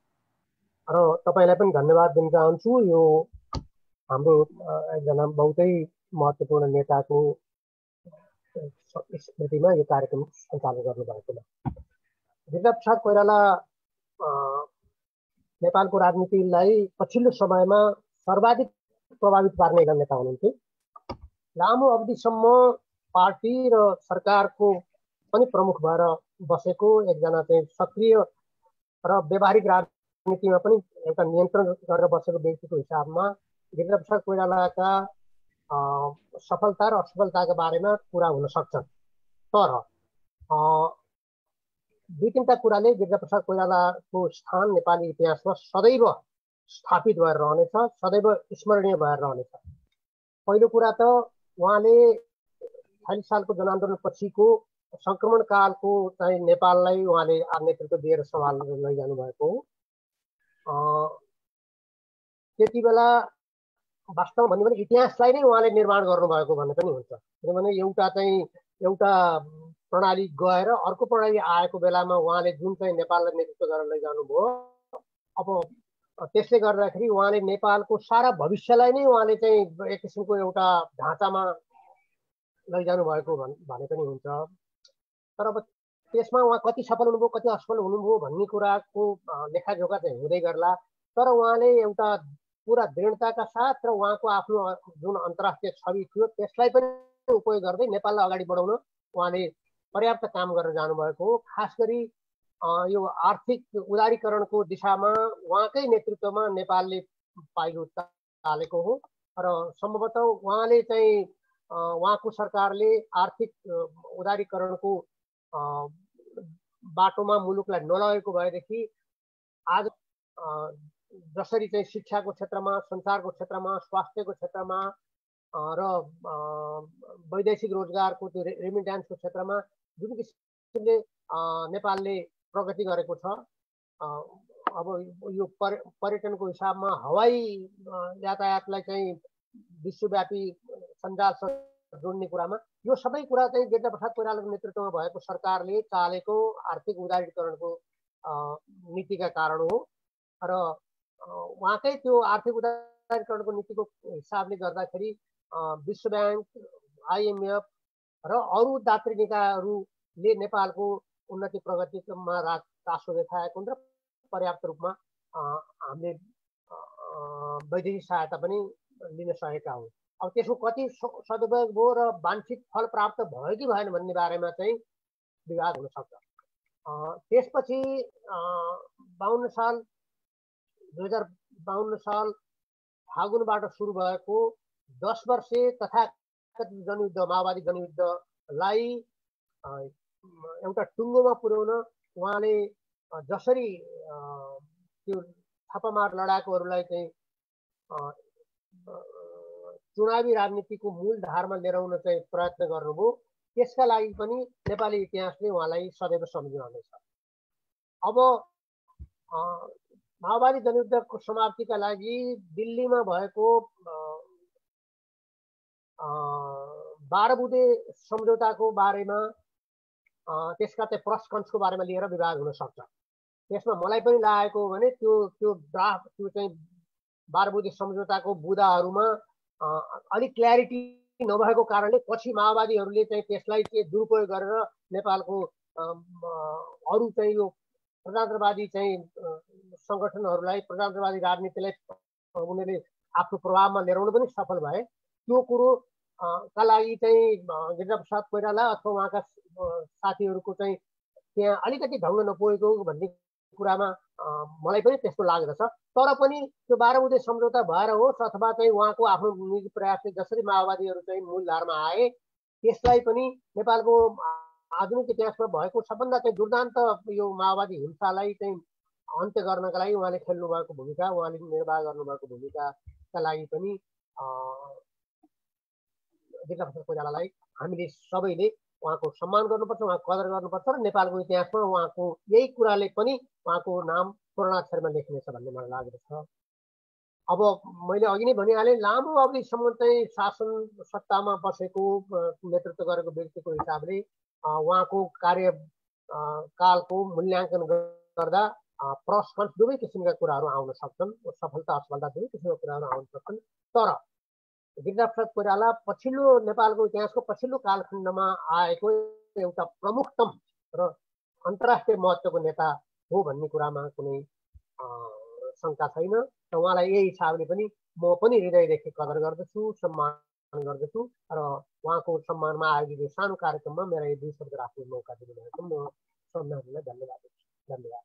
र तपाईँलाई पनि धन्यवाद दिन चाहन्छु यो हाम्रो एकजना बहुतै महत्त्वपूर्ण नेताको स्मृतिमा यो कार्यक्रम सञ्चालन गर्नुभएकोमा। गिरिजाप्रसाद कोइराला नेपालको राजनीतिलाई पछिल्लो समयमा सर्वाधिक प्रभावित पार्ने एकजना नेता हुनुहुन्थ्यो। लामो अवधिसम्म पार्टी र सरकारको पनि प्रमुख भएर बसेको एकजना चाहिँ सक्रिय र व्यावहारिक राजनीतिमा पनि एउटा नियन्त्रण गरेर बसेको व्यक्तिको हिसाबमा गिरिजाप्रसाद कोइरालाका सफलता र असफलताका बारेमा कुरा हुन सक्छन्। तर दुई तीनटा कुराले गिरिजाप्रसाद कोइरालाको स्थान नेपाली इतिहासमा सदैव स्थापित भएर रहनेछ, सदैव स्मरणीय भएर रहनेछ। पहिलो कुरा त उहाँले ४६ सालको जनआन्दोलन पछिको संक्रमण कालको चाहिँ नेपाललाई उहाँले नेतृत्व दिएर सम्हालेर लैजानु भएको हो। त्यति बेला वास्तवमा भन्यो भने इतिहासलाई नै उहाँले निर्माण गर्नुभएको भन्ने पनि हुन्छ। किनभने एउटा प्रणाली गएर अर्को प्रणाली आएको बेलामा उहाँले जुन चाहिँ नेपाललाई नेतृत्व गरेर लैजानुभयो, अब त्यसले गर्दाखेरि उहाँले नेपालको सारा भविष्यलाई नै उहाँले चाहिँ एक किसिमको एउटा ढाँचामा लैजानु भएको भने पनि हुन्छ। तर अब त्यसमा उहाँ कति सफल हुनुभयो कति असफल हुनुभयो भन्ने कुराको लेखाजोखा चाहिँ हुँदै गर्ला। तर उहाँले एउटा पुरा दृढताका साथ र उहाँको आफ्नो जुन अन्तर्राष्ट्रिय छवि थियो त्यसलाई पनि उपयोग गर्दै नेपाललाई अगाडि बढाउन उहाँले पर्याप्त काम गरेर जानुभएको हो। खास गरी यो आर्थिक उदारीकरणको दिशामा उहाँकै नेतृत्वमा नेपालले पाइलो चालेको हो र सम्भवतः उहाँले चाहिँ उहाँको सरकारले आर्थिक उदारीकरणको बाटोमा मुलुकलाई नलगेको भएदेखि आज जसरी चाहिँ शिक्षाको क्षेत्रमा, सञ्चारको क्षेत्रमा, स्वास्थ्यको क्षेत्रमा र वैदेशिक रोजगारको त्यो रेमिट्यान्सको क्षेत्रमा जुन किसिमले नेपालले प्रगति गरेको छ, अब यो पर्यटनको हिसाबमा हवाई यातायातलाई चाहिँ विश्वव्यापी सञ्जालसँग जोड्ने कुरामा यो सबै कुरा चाहिँ गिरिजाप्रसाद कोइरालाको नेतृत्वमा भएको सरकारले चालेको आर्थिक उदारीकरणको नीतिका कारण हो र उहाँकै त्यो आर्थिक उदारीकरणको नीतिको हिसाबले गर्दाखेरि विश्व ब्याङ्क, IMF र अरू दात्री निकायहरूले नेपालको उन्नति प्रगतिमा चासो देखाएको र पर्याप्त रूपमा हामीले वैदेशिक सहायता पनि लिन सकेका हौँ। अब त्यसको कति सदुपयोग भयो र वाञ्छित फल प्राप्त भयो कि भएन भन्ने बारेमा चाहिँ विवाद हुन सक्छ। त्यसपछि 2052 साल फागुनबाट सुरु भएको 10 वर्षे तथाकथित जनयुद्ध, माओवादी जनयुद्धलाई एउटा टुङ्गोमा पुर्याउन उहाँले जसरी त्यो छापामार लडाकुहरूलाई चाहिँ चुनावी राजनीतिको मूल धारमा ल्याउन चाहिँ प्रयत्न गर्नुभयो, त्यसका लागि पनि नेपाली इतिहासले उहाँलाई सदैव सम्झिरहनेछ। अब माओवादी जनयुद्धको समाप्तिका लागि दिल्लीमा भएको 12 बुँदे सम्झौताको बारेमा त्यसका चाहिँ प्रस्कन्सको बारेमा लिएर विवाद हुन सक्छ। त्यसमा मलाई पनि लागेको हो भने त्यो ड्राफ्ट त्यो चाहिँ 12 बुँदे सम्झौताको बुँदाहरूमा अलिक क्ल्यारिटी नभएको कारणले पछि माओवादीहरूले चाहिँ त्यसलाई के दुरुपयोग गरेर नेपालको अरू चाहिँ यो प्रजातन्त्रवादी चाहिँ सङ्गठनहरूलाई, प्रजातन्त्रवादी राजनीतिलाई उनीहरूले आफ्नो प्रभावमा ल्याउन पनि सफल भए। त्यो कुरो का लागि चाहिँ गिरिजाप्रसाद कोइराला अथवा उहाँका साथीहरूको चाहिँ त्यहाँ अलिकति ढङ्ग नपुगेको भन्ने कुरामा मलाई पनि त्यस्तो लाग्दछ। तर पनि त्यो 12 बुँदे सम्झौता भएर होस् अथवा चाहिँ उहाँको आफ्नो निजी प्रयासले जसरी माओवादीहरू चाहिँ मूलधारमा आए, त्यसलाई पनि नेपालको आधुनिक इतिहासमा भएको सबभन्दा चाहिँ दुर्दान्त यो माओवादी हिंसालाई चाहिँ अन्त्य गर्नका लागि उहाँले खेल्नु भएको भूमिका, उहाँले निर्वाह गर्नुभएको भूमिकाका लागि पनि गिरिजाप्रसाद कोइरालालाई हामीले सबैले उहाँको सम्मान गर्नुपर्छ, उहाँको कदर गर्नुपर्छ र नेपालको इतिहासमा उहाँको यही कुराले पनि उहाँको नाम स्वर्णाक्षरमा लेखिनेछ भन्ने मलाई लाग्दछ। अब मैले अघि नै भनिहालेँ, लामो अवधिसम्म चाहिँ शासन सत्तामा बसेको नेतृत्व गरेको व्यक्तिको हिसाबले उहाँको कार्यकालको मूल्याङ्कन गर्दा प्रस कन्स दुवै किसिमका कुराहरू आउन सक्छन्, सफलता असफलता दुवै किसिमका कुराहरू आउन सक्छन्। तर गिरिजाप्रसाद कोइराला पछिल्लो नेपालको इतिहासको पछिल्लो कालखण्डमा आएको एउटा प्रमुखतम र अन्तर्राष्ट्रिय महत्त्वको नेता हो भन्ने कुरामा कुनै शङ्का छैन। र उहाँलाई यही हिसाबले पनि म पनि हृदयदेखि कदर गर्दछु, सम्मान गर्दछु र उहाँको सम्मानमा आयोजित सानो कार्यक्रममा मेरा यी 2 शब्द राख्ने मौका दिनुभएको म सम्झनालाई धन्यवाद दिन्छु। धन्यवाद।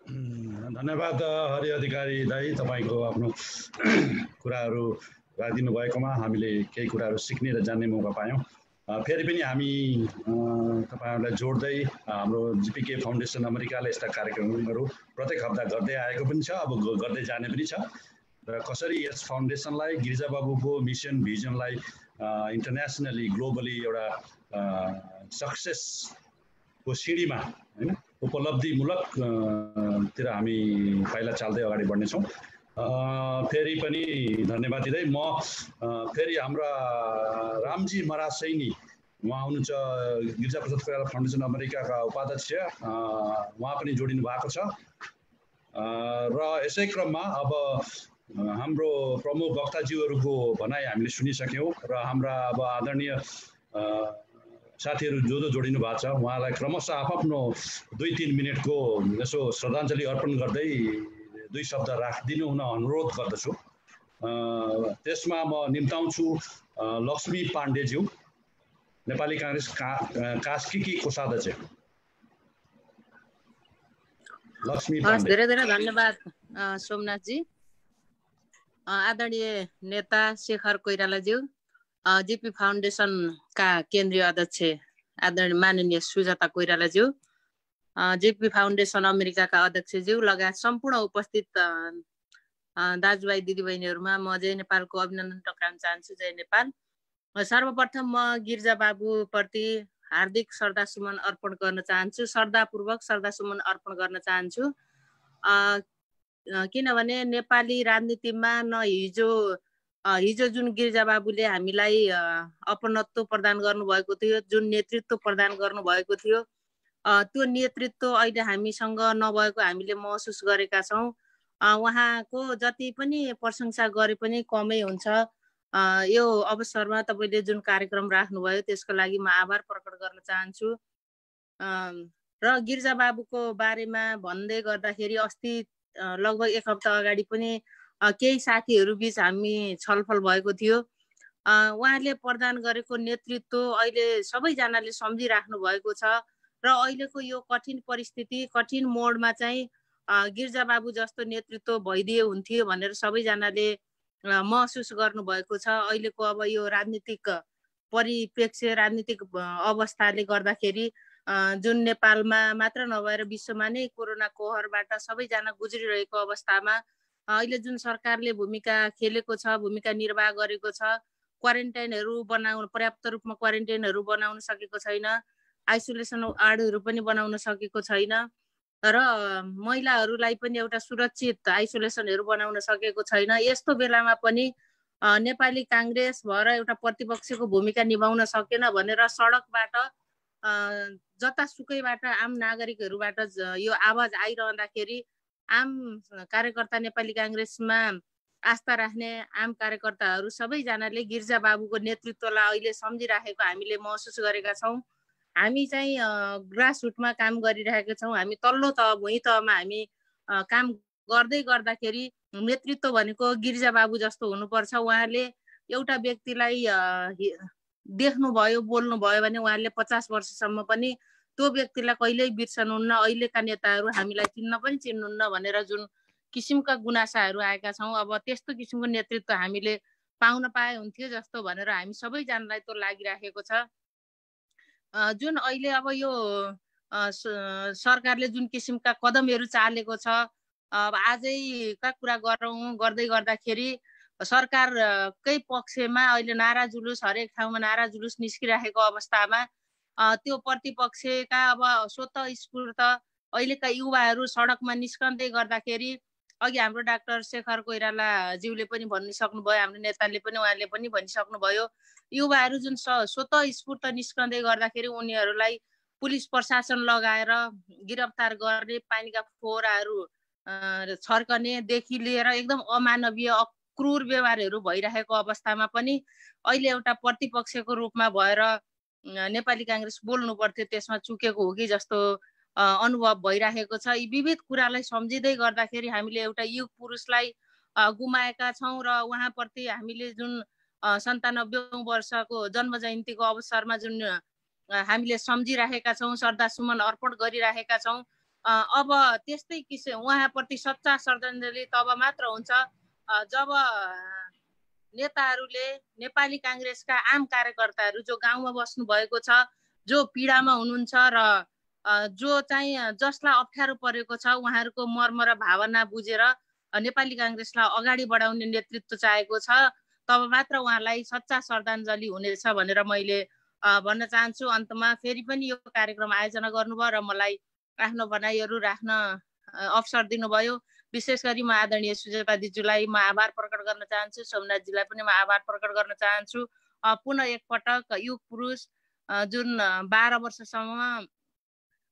धन्यवाद हरि अधिकारी दाई, तपाईँको आफ्नो कुराहरू राखिदिनु भएकोमा हामीले केही कुराहरू सिक्ने र जान्ने मौका पायौँ। फेरि पनि हामी तपाईँहरूलाई जोड्दै हाम्रो GPK फाउन्डेसन अमेरिकाले यस्ता कार्यक्रमहरू प्रत्येक हप्ता गर्दै आएको पनि छ, अब गर्दै जाने पनि छ र कसरी यस फाउन्डेसनलाई गिरिजाबाबुको मिसन भिजनलाई इन्टरनेसनली ग्लोबली एउटा सक्सेसको सिँढीमा हैन उपलब्धिमूलक तिर हामी पाइला चाल्दै अगाडि बढ्नेछौँ। फेरि पनि धन्यवाद दिँदै म फेरि हाम्रा रामजी मरासैनी उहाँ हुनुहुन्छ गिरिजा प्रसाद कोइराला फाउन्डेसन अमेरिकाका उपाध्यक्ष, उहाँ पनि जोडिनु भएको छ। र यसै क्रममा अब हाम्रो प्रमुख वक्ताज्यूहरूको भनाइ हामीले सुनिसक्यौँ र हाम्रा अब आदरणीय साथीहरू जो जोडिनु भएको छ उहाँलाई क्रमशः आफ्नो 2-3 मिनटको यसो श्रद्धाञ्जली अर्पण गर्दै 2 शब्द राखिदिनु हुन अनुरोध गर्दछु। त्यसमा म निम्ताउँछु लक्ष्मी पाण्डेज्यू, नेपाली काङ्ग्रेस कास्कीकी कोषाध्यक्ष। लक्ष्मी पाण्डे। धेरै धेरै धन्यवाद सोमनाथजी। आदरणीय नेता शेखर कोइरालाज्यू, जेपी फाउन्डेसनका केन्द्रीय अध्यक्ष आदरणीय माननीय सुजाता कोइरालाज्यू, जेपी फाउन्डेसन अमेरिकाका अध्यक्षज्यू लगायत सम्पूर्ण उपस्थित दाजुभाइ दिदीबहिनीहरूमा म जय नेपालको अभिनन्दन टक्राउन चाहन्छु। जय नेपाल। सर्वप्रथम म गिरिजा बाबुप्रति हार्दिक श्रद्धासुमन अर्पण गर्न चाहन्छु, श्रद्धापूर्वक श्रद्धासुमन अर्पण गर्न चाहन्छु। किनभने नेपाली राजनीतिमा हिजो जुन गिरिजा बाबुले हामीलाई अपनत्व प्रदान गर्नुभएको थियो, जुन नेतृत्व प्रदान गर्नुभएको थियो, त्यो नेतृत्व अहिले हामीसँग नभएको हामीले महसुस गरेका छौँ। उहाँको जति पनि प्रशंसा गरे पनि कमै हुन्छ। यो अवसरमा तपाईँले जुन कार्यक्रम राख्नुभयो त्यसको लागि म आभार प्रकट गर्न चाहन्छु। र गिरिजा बाबुको बारेमा भन्दै गर्दाखेरि अस्ति लगभग 1 हप्ता अगाडि पनि केही साथीहरू बीच हामी छलफल भएको थियो। उहाँले प्रदान गरेको नेतृत्व अहिले सबैजनाले सम्झिराख्नु भएको छ र अहिलेको यो कठिन परिस्थिति, कठिन मोडमा चाहिँ गिरिजा बाबु जस्तो नेतृत्व भइदिए हुन्थ्यो भनेर सबैजनाले महसुस गर्नुभएको छ। अहिलेको अब यो राजनीतिक परिप्रेक्ष्य, राजनीतिक अवस्थाले गर्दाखेरि जुन नेपालमा मात्र नभएर विश्वमा नै कोरोना कोहरबाट सबैजना गुज्रिरहेको अवस्थामा अहिले जुन सरकारले भूमिका खेलेको छ, भूमिका निर्वाह गरेको छ, क्वारेन्टाइनहरू बनाउन, पर्याप्त रूपमा क्वारेन्टाइनहरू बनाउन सकेको छैन, आइसोलेसन वार्डहरू पनि बनाउन सकेको छैन र महिलाहरूलाई पनि एउटा सुरक्षित आइसोलेसनहरू बनाउन सकेको छैन। यस्तो बेलामा पनि नेपाली काङ्ग्रेस भएर एउटा प्रतिपक्षको भूमिका निभाउन सकेन भनेर सडकबाट जतासुकैबाट आम नागरिकहरूबाट यो आवाज आइरहँदाखेरि आम कार्यकर्ता, नेपाली काङ्ग्रेसमा आस्था राख्ने आम कार्यकर्ताहरू सबैजनाले गिरिजा बाबुको नेतृत्वलाई अहिले सम्झिराखेको हामीले महसुस गरेका छौँ। हामी चाहिँ ग्रासरुटमा काम गरिरहेका छौँ। हामी तल्लो तह, भुइँ तहमा हामी काम गर्दै गर्दाखेरि नेतृत्व भनेको गिरिजा बाबु जस्तो हुनुपर्छ। उहाँले एउटा व्यक्तिलाई देख्नुभयो, बोल्नुभयो भने उहाँले 50 वर्षसम्म पनि त्यो व्यक्तिलाई कहिल्यै बिर्सनुहुन्न। अहिलेका नेताहरू हामीलाई चिन्न पनि चिन्नुहुन्न भनेर जुन किसिमका गुनासाहरू आएका छौँ, अब त्यस्तो किसिमको नेतृत्व हामीले पाउन पाए हुन्थ्यो जस्तो भनेर हामी सबैजनालाई त्यो लागिराखेको छ। जुन अहिले अब यो सरकारले जुन किसिमका कदमहरू चालेको छ, अब आजैका कुरा गर्दै गर्दाखेरि सरकारकै पक्षमा अहिले नारा जुलुस, हरेक ठाउँमा नारा जुलुस निस्किराखेको अवस्थामा त्यो प्रतिपक्षका अब स्वतः स्फूर्त अहिलेका युवाहरू सडकमा निस्कँदै गर्दाखेरि अघि हाम्रो डाक्टर शेखर कोइरालाज्यूले पनि भनिसक्नुभयो, हाम्रो नेताले पनि उहाँले पनि भनिसक्नुभयो, युवाहरू जुन स्वतः स्फूर्त निस्कँदै गर्दाखेरि उनीहरूलाई पुलिस प्रशासन लगाएर गिरफ्तार गर्ने, पानीका फोहराहरू छर्कनेदेखि लिएर एकदम अमानवीय क्रूर व्यवहारहरू भइरहेको अवस्थामा पनि अहिले एउटा प्रतिपक्षको रूपमा भएर नेपाली काङ्ग्रेस बोल्नु पर्थ्यो, त्यसमा चुकेको हो कि जस्तो अनुभव भइरहेको छ। यी विविध कुरालाई सम्झिँदै गर्दाखेरि हामीले एउटा युग पुरुषलाई गुमाएका छौँ र उहाँप्रति हामीले जुन 97औं वर्षको जन्म जयन्तीको अवसरमा जुन हामीले सम्झिराखेका छौँ, श्रद्धासुमन अर्पण गरिराखेका छौँ, अब त्यस्तै किसिम उहाँप्रति सच्चा श्रद्धाञ्जली तब मात्र हुन्छ जब नेताहरूले, नेपाली काङ्ग्रेसका आम कार्यकर्ताहरू जो गाउँमा बस्नु भएको छ, जो पीडामा हुनुहुन्छ र जो चाहिँ जसलाई अप्ठ्यारो परेको छ, उहाँहरूको मर्म र भावना बुझेर नेपाली काङ्ग्रेसलाई अगाडि बढाउने नेतृत्व चाहेको छ, तब मात्र उहाँलाई सच्चा श्रद्धाञ्जली हुनेछ भनेर मैले भन्न चाहन्छु। अन्तमा फेरि पनि यो कार्यक्रम आयोजना गर्नुभयो र मलाई आफ्नो भनाइहरू राख्न अवसर दिनुभयो। विशेष गरी म आदरणीय सुजाता दिदीज्यूलाई म आभार प्रकट गर्न चाहन्छु, सोमनाथजीलाई पनि म आभार प्रकट गर्न चाहन्छु। पुनः एकपटक युग पुरुष जुन 12 वर्षसम्म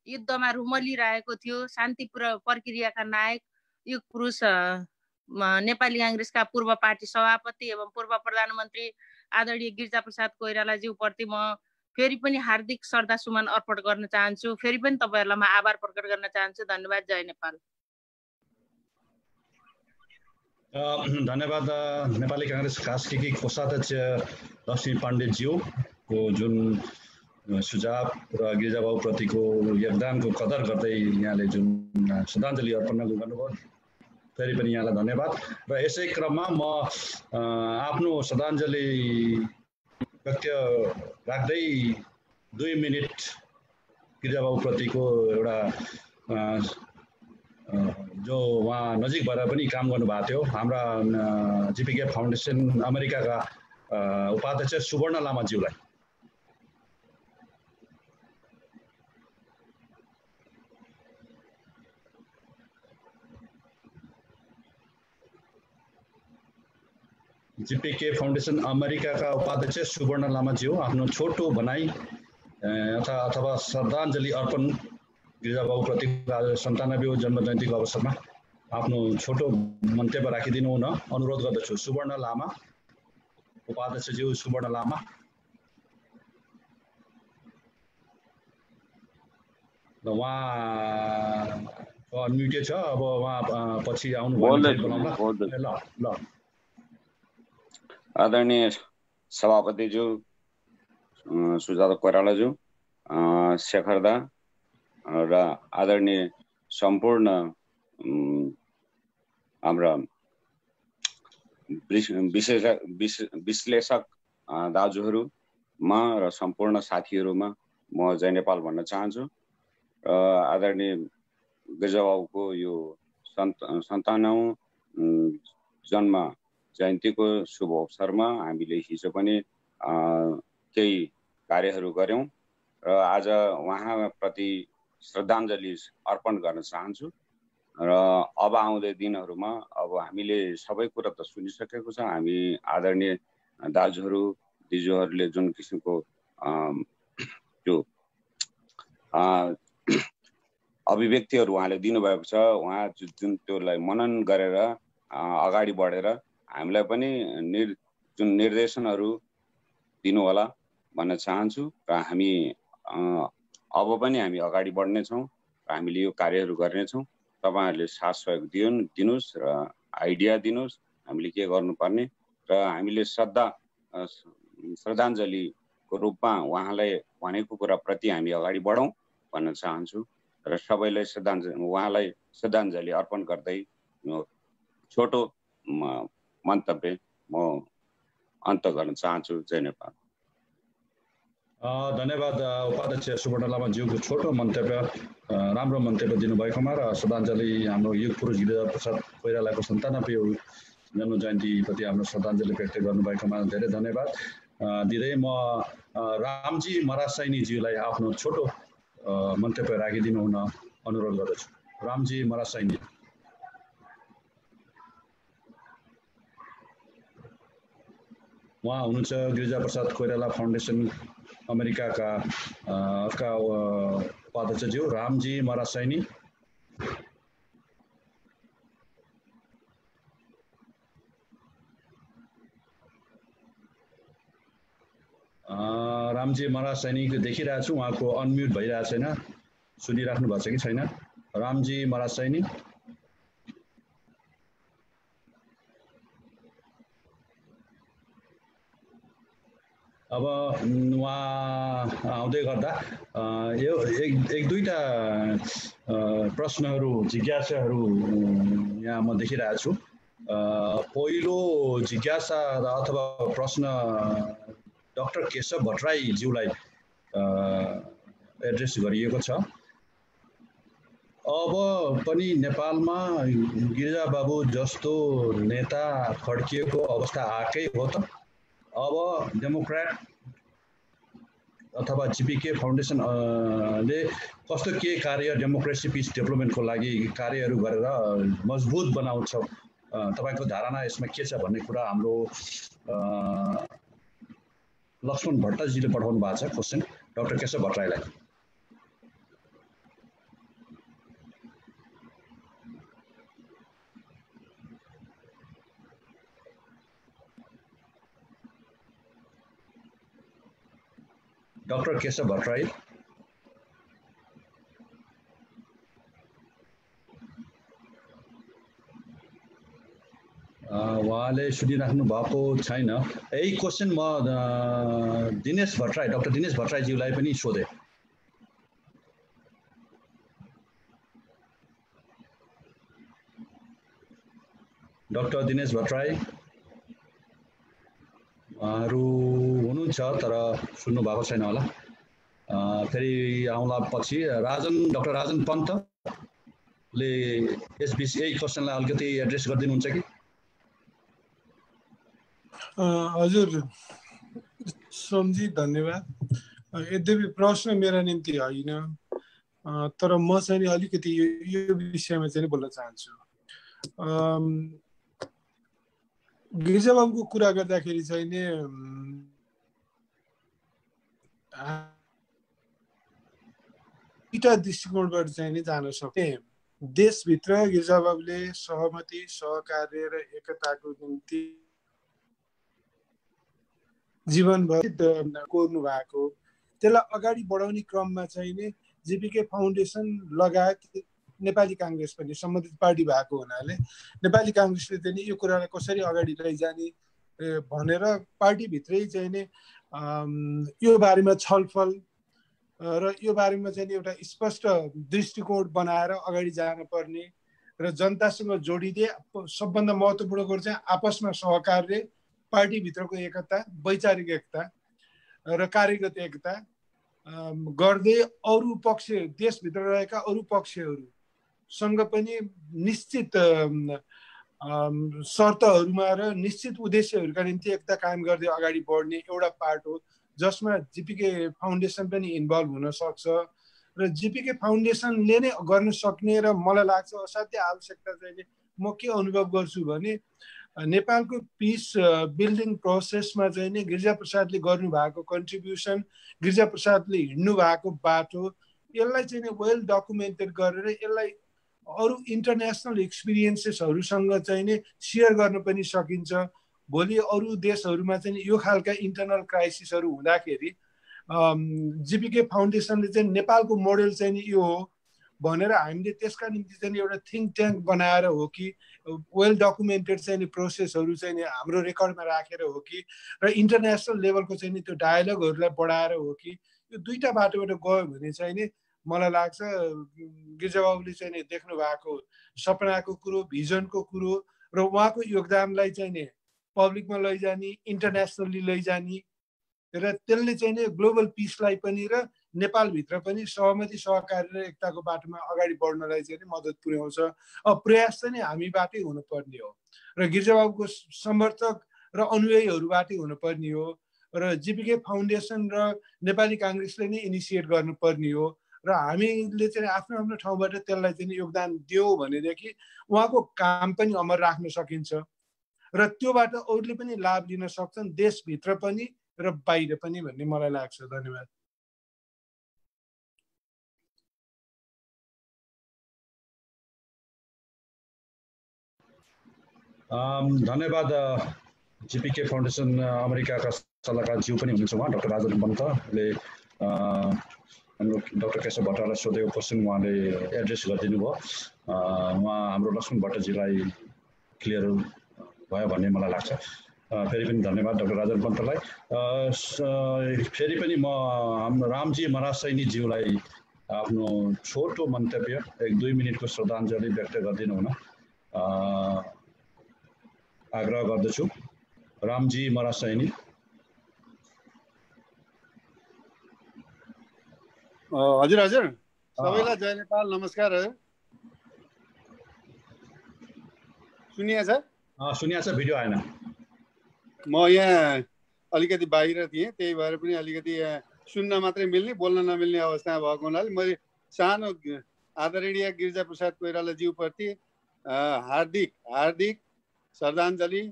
युद्धमा रुमलिरहेको थियो, शान्ति प्रक्रियाका नायक युग पुरुष नेपाली काङ्ग्रेसका पूर्व पार्टी सभापति एवं पूर्व प्रधानमन्त्री आदरणीय गिरिजाप्रसाद कोइरालाज्यू प्रति म फेरि पनि हार्दिक श्रद्धासुमन अर्पण गर्न चाहन्छु। फेरि पनि तपाईहरुलाई म आभार प्रकट गर्न चाहन्छु। धन्यवाद। जय नेपाल। धन्यवाद। नेपाली काङ्ग्रेस कास्कीकी कोषाध्यक्ष लक्ष्मी पाण्डेज्यूको जुन सुझाव र गिरिजाबाबु प्रतिको योगदानको कदर गर्दै यहाँले जुन श्रद्धाञ्जली अर्पण गर्नुभयो, फेरि पनि यहाँलाई धन्यवाद। र यसै क्रममा म आफ्नो श्रद्धाञ्जली व्यक्त राख्दै 2 मिनट गिरिजाबाबु प्रतिको एउटा जो उहाँ नजिक भएर पनि काम गर्नुभएको थियो, हाम्रा जिपिके फाउन्डेसन अमेरिकाका उपाध्यक्ष सुवर्ण लामाज्यूलाई जिपिके फाउन्डेसन अमेरिकाका उपाध्यक्ष सुवर्ण लामाज्यू आफ्नो छोटो भनाई अथवा श्रद्धाञ्जली अर्पण गिरिजाबाबु प्रति 97औं जन्म जयन्तीको अवसरमा आफ्नो छोटो मन्तव्य राखिदिनु हुन अनुरोध गर्दछु। सुवर्ण लामा, उपाध्यक्षज्यू सुवर्ण लामा। र उहाँ अनम्युटेड छ, अब उहाँ पछि आउनु ल। आदरणीय सभापतिज्यू सुजाता कोइरालाज्यू, शेखरदा र आदरणीय सम्पूर्ण हाम्रा विश्लेषक दाजुहरूमा र सम्पूर्ण साथीहरूमा म जय नेपाल भन्न चाहन्छु। र आदरणीय गिरिजाबाबुको यो 97औं जन्म जयन्तीको शुभ अवसरमा हामीले हिजो पनि केही कार्यहरू गर्यौं र आज उहाँप्रति श्रद्धाञ्जली अर्पण गर्न चाहन्छु। र अब आउँदै दिनहरूमा अब हामीले सबै कुरा त सुनिसकेको छ। हामी आदरणीय दाजुहरू दिजुहरूले जुन किसिमको त्यो अभिव्यक्तिहरू उहाँले दिनुभएको छ, उहाँ जुन त्योलाई मनन गरेर अगाडि बढेर हामीलाई पनि जुन निर्देशनहरू दिनु होला भन्न चाहन्छु। र हामी अब पनि हामी अगाडि बढ्नेछौँ र हामीले यो कार्यहरू गर्नेछौँ। तपाईहरुले साथ सहयोग दिनुस् र आइडिया दिनुस् हामीले के गर्नुपर्ने, र हामीले श्रद्धाञ्जलीको रूपमा उहाँलाई भनेको कुरा प्रति हामी अगाडि बढौँ भन्न चाहन्छु। र सबैलाई उहाँलाई श्रद्धाञ्जली अर्पण गर्दै छोटो मन्तव्य म अन्त गर्न चाहन्छु। जय नेपाल। धन्यवाद उपाध्यक्ष सुवर्ण लामाज्यूको छोटो मन्तव्य, राम्रो मन्तव्य दिनुभएकोमा र श्रद्धाञ्जली हाम्रो युग पुरुष गिरिजाप्रसाद कोइरालाको 97औं जन्म जयन्तीप्रति हाम्रो श्रद्धाञ्जली व्यक्त गर्नुभएकोमा धेरै धन्यवाद दिँदै म रामजी मरासैनीज्यूलाई आफ्नो छोटो मन्तव्य राखिदिनु हुन अनुरोध गर्दछु। रामजी मरासैनी। उहाँ हुनुहुन्छ गिरिजाप्रसाद कोइराला फाउन्डेसन अमेरिकाका उपाध्यक्षज्यू रामजी मरासैनी। रामजी मरासैनीको देखिरहेको छु, उहाँको अनम्युट भइरहेको छैन। सुनिराख्नु भएको छ कि छैन? रामजी मरासैनी। अब उहाँ आउँदै गर्दा यो एक दुईटा प्रश्नहरू जिज्ञासाहरू यहाँ म देखिरहेको छु। पहिलो जिज्ञासा अथवा प्रश्न डाक्टर केशव भट्टराईज्यूलाई एड्रेस गरिएको छ। अब पनि नेपालमा गिरिजाबाबु जस्तो नेता खड्किएको अवस्था आएकै हो त? अब डेमोक्रेट अथवा जिपिके फाउन्डेसन ले कस्तो के कार्य डेमोक्रेसी पिस डेभलपमेन्टको लागि कार्यहरू गरेर मजबुत बनाउँछ, तपाईँको धारणा यसमा के छ भन्ने कुरा हाम्रो लक्ष्मण भट्टजीले पठाउनु भएको छ क्वेसन डाक्टर केशव भट्टराईलाई। डाक्टर केशव भट्टराई उहाँले सुनिराख्नु भएको छैन। यही क्वेसन म दिनेश भट्टराई डाक्टर दिनेश भट्टराईज्यूलाई पनि सोधेँ। डाक्टर दिनेश भट्टराई उहाँहरू हुनुहुन्छ तर सुन्नु भएको छैन होला। फेरि आउँला पछि डाक्टर राजन पन्तले यही क्वेसनलाई अलिकति एड्रेस गरिदिनुहुन्छ कि? हजुर सोमजी धन्यवाद। यद्यपि प्रश्न मेरा निम्ति होइन, तर म चाहिँ अलिकति यो विषयमा चाहिँ बोल्न चाहन्छु। गिरिजाबाबुको कुरा गर्दाखेरि चाहिँ नि दुईटा दृष्टिकोणबाट चाहिँ नि जान सक्ने। देशभित्र गिरिजाबाबुले सहमति, सहकार्य र एकताको निम्ति जीवनभर कोर्नु भएको, त्यसलाई अगाडि बढाउने क्रममा चाहिँ नि जेपीके फाउन्डेसन लगायत नेपाली काङ्ग्रेस पनि सम्बन्धित पार्टी भएको हुनाले नेपाली काङ्ग्रेसले चाहिँ यो कुरालाई कसरी अगाडि लैजाने भनेर पार्टीभित्रै चाहिँ नि यो बारेमा छलफल र यो बारेमा चाहिँ एउटा स्पष्ट दृष्टिकोण बनाएर अगाडि जान पर्ने र जनतासँग जोडिँदै सबभन्दा महत्त्वपूर्ण कुरो चाहिँ आपसमा सहकार्य, पार्टीभित्रको एकता, वैचारिक एकता र कार्यगत एकता गर्दै अरू पक्ष देशभित्र रहेका अरू पक्षहरूसँग पनि निश्चित शर्तहरूमा र निश्चित उद्देश्यहरूका निम्ति एकता कायम गर्दै अगाडि बढ्ने एउटा पार्ट हो, जसमा जीपीके फाउन्डेसन पनि इन्भल्भ हुन सक्छ। र जीपीके फाउन्डेसनले नै गर्न सक्ने र मलाई लाग्छ असाध्य आवश्यकता चाहिँ म के अनुभव गर्छु भने नेपालको पिस बिल्डिङ प्रोसेसमा चाहिँ नि गिरिजाप्रसादले गर्नुभएको कन्ट्रिब्युसन, गिरिजाप्रसादले हिँड्नु भएको बाटो, यसलाई चाहिँ वेल डकुमेन्टेड गरेर यसलाई अरू इन्टरनेसनल एक्सपिरियन्सेसहरूसँग चाहिँ नि सेयर गर्न पनि सकिन्छ। भोलि अरू देशहरूमा चाहिँ यो खालका इन्टरनल क्राइसिसहरू हुँदाखेरि जीपीके फाउन्डेसनले चाहिँ नेपालको मोडेल चाहिँ यो हो भनेर हामीले त्यसका निम्ति चाहिँ एउटा थिङ्क ट्याङ्क बनाएर हो कि वेल डकुमेन्टेड चाहिँ प्रोसेसहरू चाहिँ हाम्रो रेकर्डमा राखेर हो कि र इन्टरनेसनल लेभलको चाहिँ त्यो डायलगहरूलाई बढाएर हो कि, यो दुईटा बाटोबाट गयो भने चाहिँ नि मलाई लाग्छ गिरिजाबाबुले चाहिँ देख्नु भएको सपनाको कुरो, भिजनको कुरो र उहाँको योगदानलाई चाहिँ नि पब्लिकमा लैजाने, इन्टरनेसनली लैजाने र त्यसले चाहिँ नि ग्लोबल पिसलाई पनि र नेपालभित्र पनि सहमति, सहकार्य र एकताको बाटोमा अगाडि बढ्नलाई चाहिँ मद्दत पुर्याउँछ। प्रयास चाहिँ हामीबाटै हुनुपर्ने हो र गिरिजाबाबुको समर्थक र अनुयायीहरूबाटै हुनुपर्ने हो र जीपीके फाउन्डेसन र नेपाली काङ्ग्रेसले नै इनिसिएट गर्नुपर्ने हो र हामीले चाहिँ आफ्नो आफ्नो ठाउँबाट त्यसलाई चाहिँ योगदान दियौँ भनेदेखि उहाँको काम पनि अमर राख्न सकिन्छ र त्योबाट अरूले पनि लाभ लिन सक्छन्, देशभित्र पनि र बाहिर पनि भन्ने मलाई लाग्छ। धन्यवाद। धन्यवाद। जीपीके फाउन्डेसन अमेरिकाका सल्लाहकार ज्यू पनि हुनुहुन्छ उहाँ डाक्टर राजन पन्तले डाक्टर केशव भट्टराईलाई सोधेको क्वेसन उहाँले एड्रेस गरिदिनु भयो। उहाँ हाम्रो लक्ष्मण भट्टजीलाई क्लियर भयो भन्ने मलाई लाग्छ। फेरि पनि धन्यवाद डाक्टर राजन पन्तलाई। फेरि पनि म हाम्रो रामजी महाराज सैनीज्यूलाई आफ्नो छोटो मन्तव्य 1-2 मिनटको श्रद्धाञ्जली व्यक्त गरिदिनु हुन आग्रह गर्दछु। रामजी महाराज सैनी। हजुर हजुर सबैलाई जय नेपाल, नमस्कार। सुनिया छ? सुनिया छ, भिडियो आएन। म यहाँ अलिकति बाहिर थिएँ, त्यही भएर पनि अलिकति सुन्न मात्रै मिल्ने, बोल्न नमिल्ने अवस्था भएको हुनाले मैले सानो आदरणीय गिरिजाप्रसाद कोइरालाज्यूप्रति हार्दिक श्रद्धाञ्जली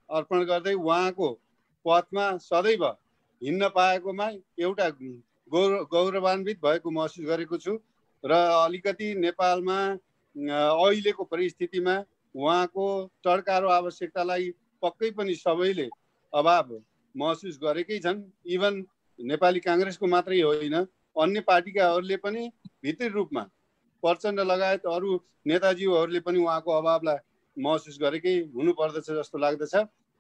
अर्पण गर्दै उहाँको पथमा सदैव हिँड्न पाएकोमा एउटा गौरवान्वित भएको महसुस गरेको छु र अलिकति नेपालमा अहिलेको परिस्थितिमा उहाँको टड्कारो आवश्यकतालाई पक्कै पनि सबैले अभाव महसुस गरेकै छन्। इभन नेपाली काङ्ग्रेसको मात्रै होइन, अन्य पार्टीकाहरूले पनि भित्री रूपमा प्रचण्ड लगायत अरू नेताजीहरूले पनि उहाँको अभावलाई महसुस गरेकै हुनुपर्दछ जस्तो लाग्दछ।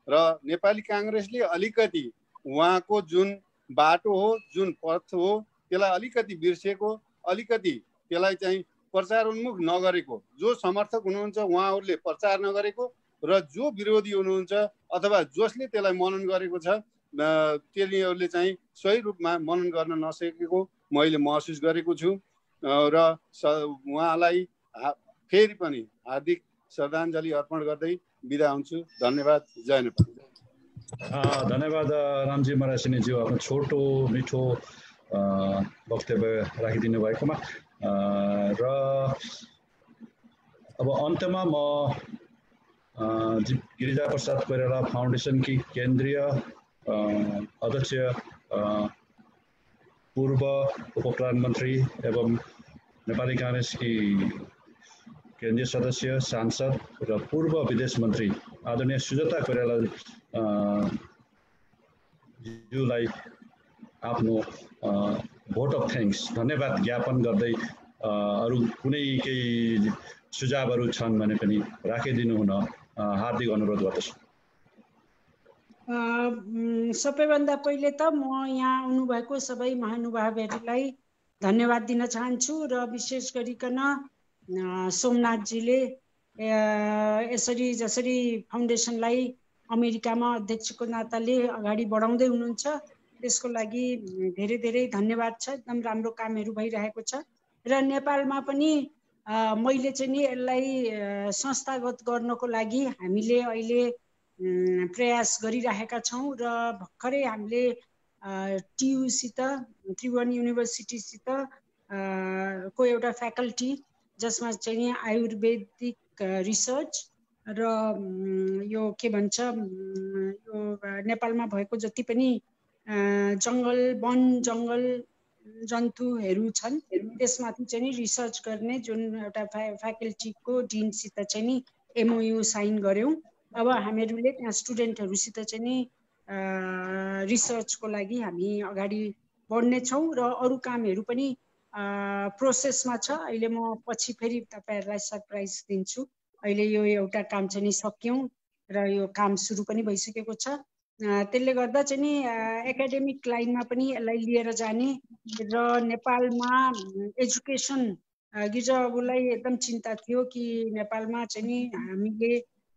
र नेपाली काङ्ग्रेसले अलिकति उहाँको जुन बाटो हो, जुन पथ हो, त्यसलाई अलिकति बिर्सेको, अलिकति त्यसलाई चाहिँ प्रचारोन्मुख नगरेको, जो समर्थक हुनुहुन्छ उहाँहरूले प्रचार नगरेको र जो विरोधी हुनुहुन्छ अथवा जसले त्यसलाई मनन गरेको छ तिनीहरूले चाहिँ सही रूपमा मनन गर्न नसकेको मैले महसुस गरेको छु र उहाँलाई फेरि पनि हार्दिक श्रद्धाञ्जली अर्पण गर्दै बिदा हुन्छु। धन्यवाद। जय नेपाल। धन्यवाद रामजी मरासिनीज्यू, आफ्नो छोटो मिठो वक्तव्य राखिदिनु भएकोमा। र अब अन्त्यमा म गिरिजा प्रसाद कोइराला फाउन्डेसनकी केन्द्रीय अध्यक्ष, पूर्व उपप्रधानमन्त्री एवं नेपाली काङ्ग्रेसकी केन्द्रीय सदस्य, सांसद र पूर्व विदेश मन्त्री आदरणीय सुजाता कोइराला ज्यूलाई आफ्नो भोट अफ थ्याङ्क्स, धन्यवाद ज्ञापन गर्दै अरू कुनै केही सुझावहरू छन् भने पनि राखिदिनु हुन हार्दिक अनुरोध गर्दछु। सबैभन्दा पहिले त म यहाँ आउनुभएको सबै महानुभावहरूलाई धन्यवाद दिन चाहन्छु र विशेष गरिकन सोमनाथजीले यसरी जसरी फाउन्डेसनलाई अमेरिकामा अध्यक्षको नाताले अगाडि बढाउँदै हुनुहुन्छ त्यसको लागि धेरै धेरै धन्यवाद छ। एकदम राम्रो कामहरू भइरहेको छ र नेपालमा पनि मैले चाहिँ नि यसलाई संस्थागत गर्नको लागि हामीले अहिले प्रयास गरिरहेका छौँ र भर्खरै हामीले टियुसित, त्रिभुवन युनिभर्सिटीसित को एउटा फ्याकल्टी जसमा चाहिँ नि आयुर्वेदिक रिसर्च र यो के भन्छ यो नेपालमा भएको जति पनि जङ्गल वन जङ्गल जन्तुहरू छन् त्यसमाथि चाहिँ नि रिसर्च गर्ने जुन एउटा फ्याकल्टीको डिनसित चाहिँ नि एमओयू साइन गऱ्यौँ। अब हामीहरूले त्यहाँ स्टुडेन्टहरूसित चाहिँ नि रिसर्चको लागि हामी अगाडि बढ्नेछौँ र अरू कामहरू पनि प्रोसेसमा छ। अहिले म पछि फेरि तपाईँहरूलाई सरप्राइज दिन्छु। अहिले यो एउटा काम चाहिँ नि सक्यौँ र यो काम सुरु पनि भइसकेको छ। त्यसले गर्दा चाहिँ नि एकाडेमिक लाइनमा पनि यसलाई लिएर जाने र नेपालमा एजुकेसन, गिरिजाबाबुलाई एकदम चिन्ता थियो कि नेपालमा चाहिँ नि हामीले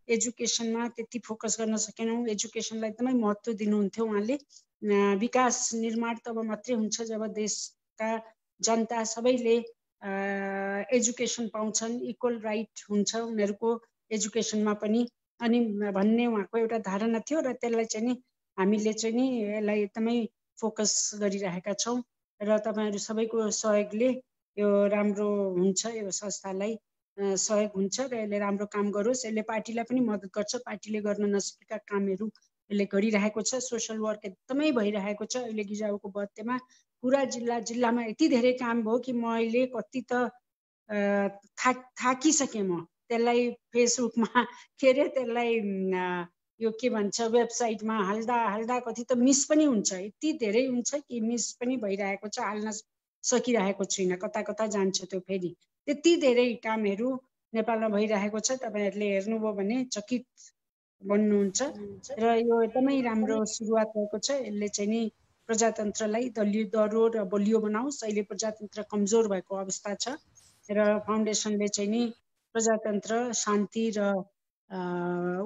एजुकेसनमा त्यति फोकस गर्न सकेनौँ। एजुकेसनलाई एकदमै महत्त्व दिनुहुन्थ्यो उहाँले। विकास निर्माण तब मात्रै हुन्छ जब देशका जनता सबैले एजुकेसन पाउँछन्, इक्वल राइट हुन्छ उनीहरूको एजुकेसनमा पनि अनि भन्ने उहाँको एउटा धारणा थियो र त्यसलाई चाहिँ नि हामीले चाहिँ नि यसलाई एकदमै फोकस गरिरहेका छौँ र तपाईँहरू सबैको सहयोगले यो राम्रो हुन्छ, यो संस्थालाई सहयोग हुन्छ र यसले राम्रो काम गरोस्। यसले पार्टीलाई पनि मद्दत गर्छ, पार्टीले गर्न नसकेका कामहरू यसले गरिरहेको छ। सोसल वर्क एकदमै भइरहेको छ। अहिले गिरिजाबाबुको बर्थडेमा पुरा जिल्लामा यति धेरै काम भयो कि म अहिले कति त थाकिसकेँ। म त्यसलाई फेसबुकमा के अरे त्यसलाई यो के भन्छ वेबसाइटमा हाल्दा कति त मिस पनि हुन्छ, यति धेरै हुन्छ कि मिस पनि भइरहेको छ, हाल्न सकिरहेको छुइनँ, कता कता जान्छ त्यो फेरि। त्यति धेरै कामहरू नेपालमा भइरहेको छ। तपाईँहरूले हेर्नुभयो भने चकित बन्नुहुन्छ र यो एकदमै राम्रो सुरुवात भएको छ। यसले चाहिँ नि प्रजातन्त्रलाई दह्रो र बलियो बनाओस्। अहिले प्रजातन्त्र कमजोर भएको अवस्था छ र फाउन्डेसनले चाहिँ नि प्रजातन्त्र, शान्ति र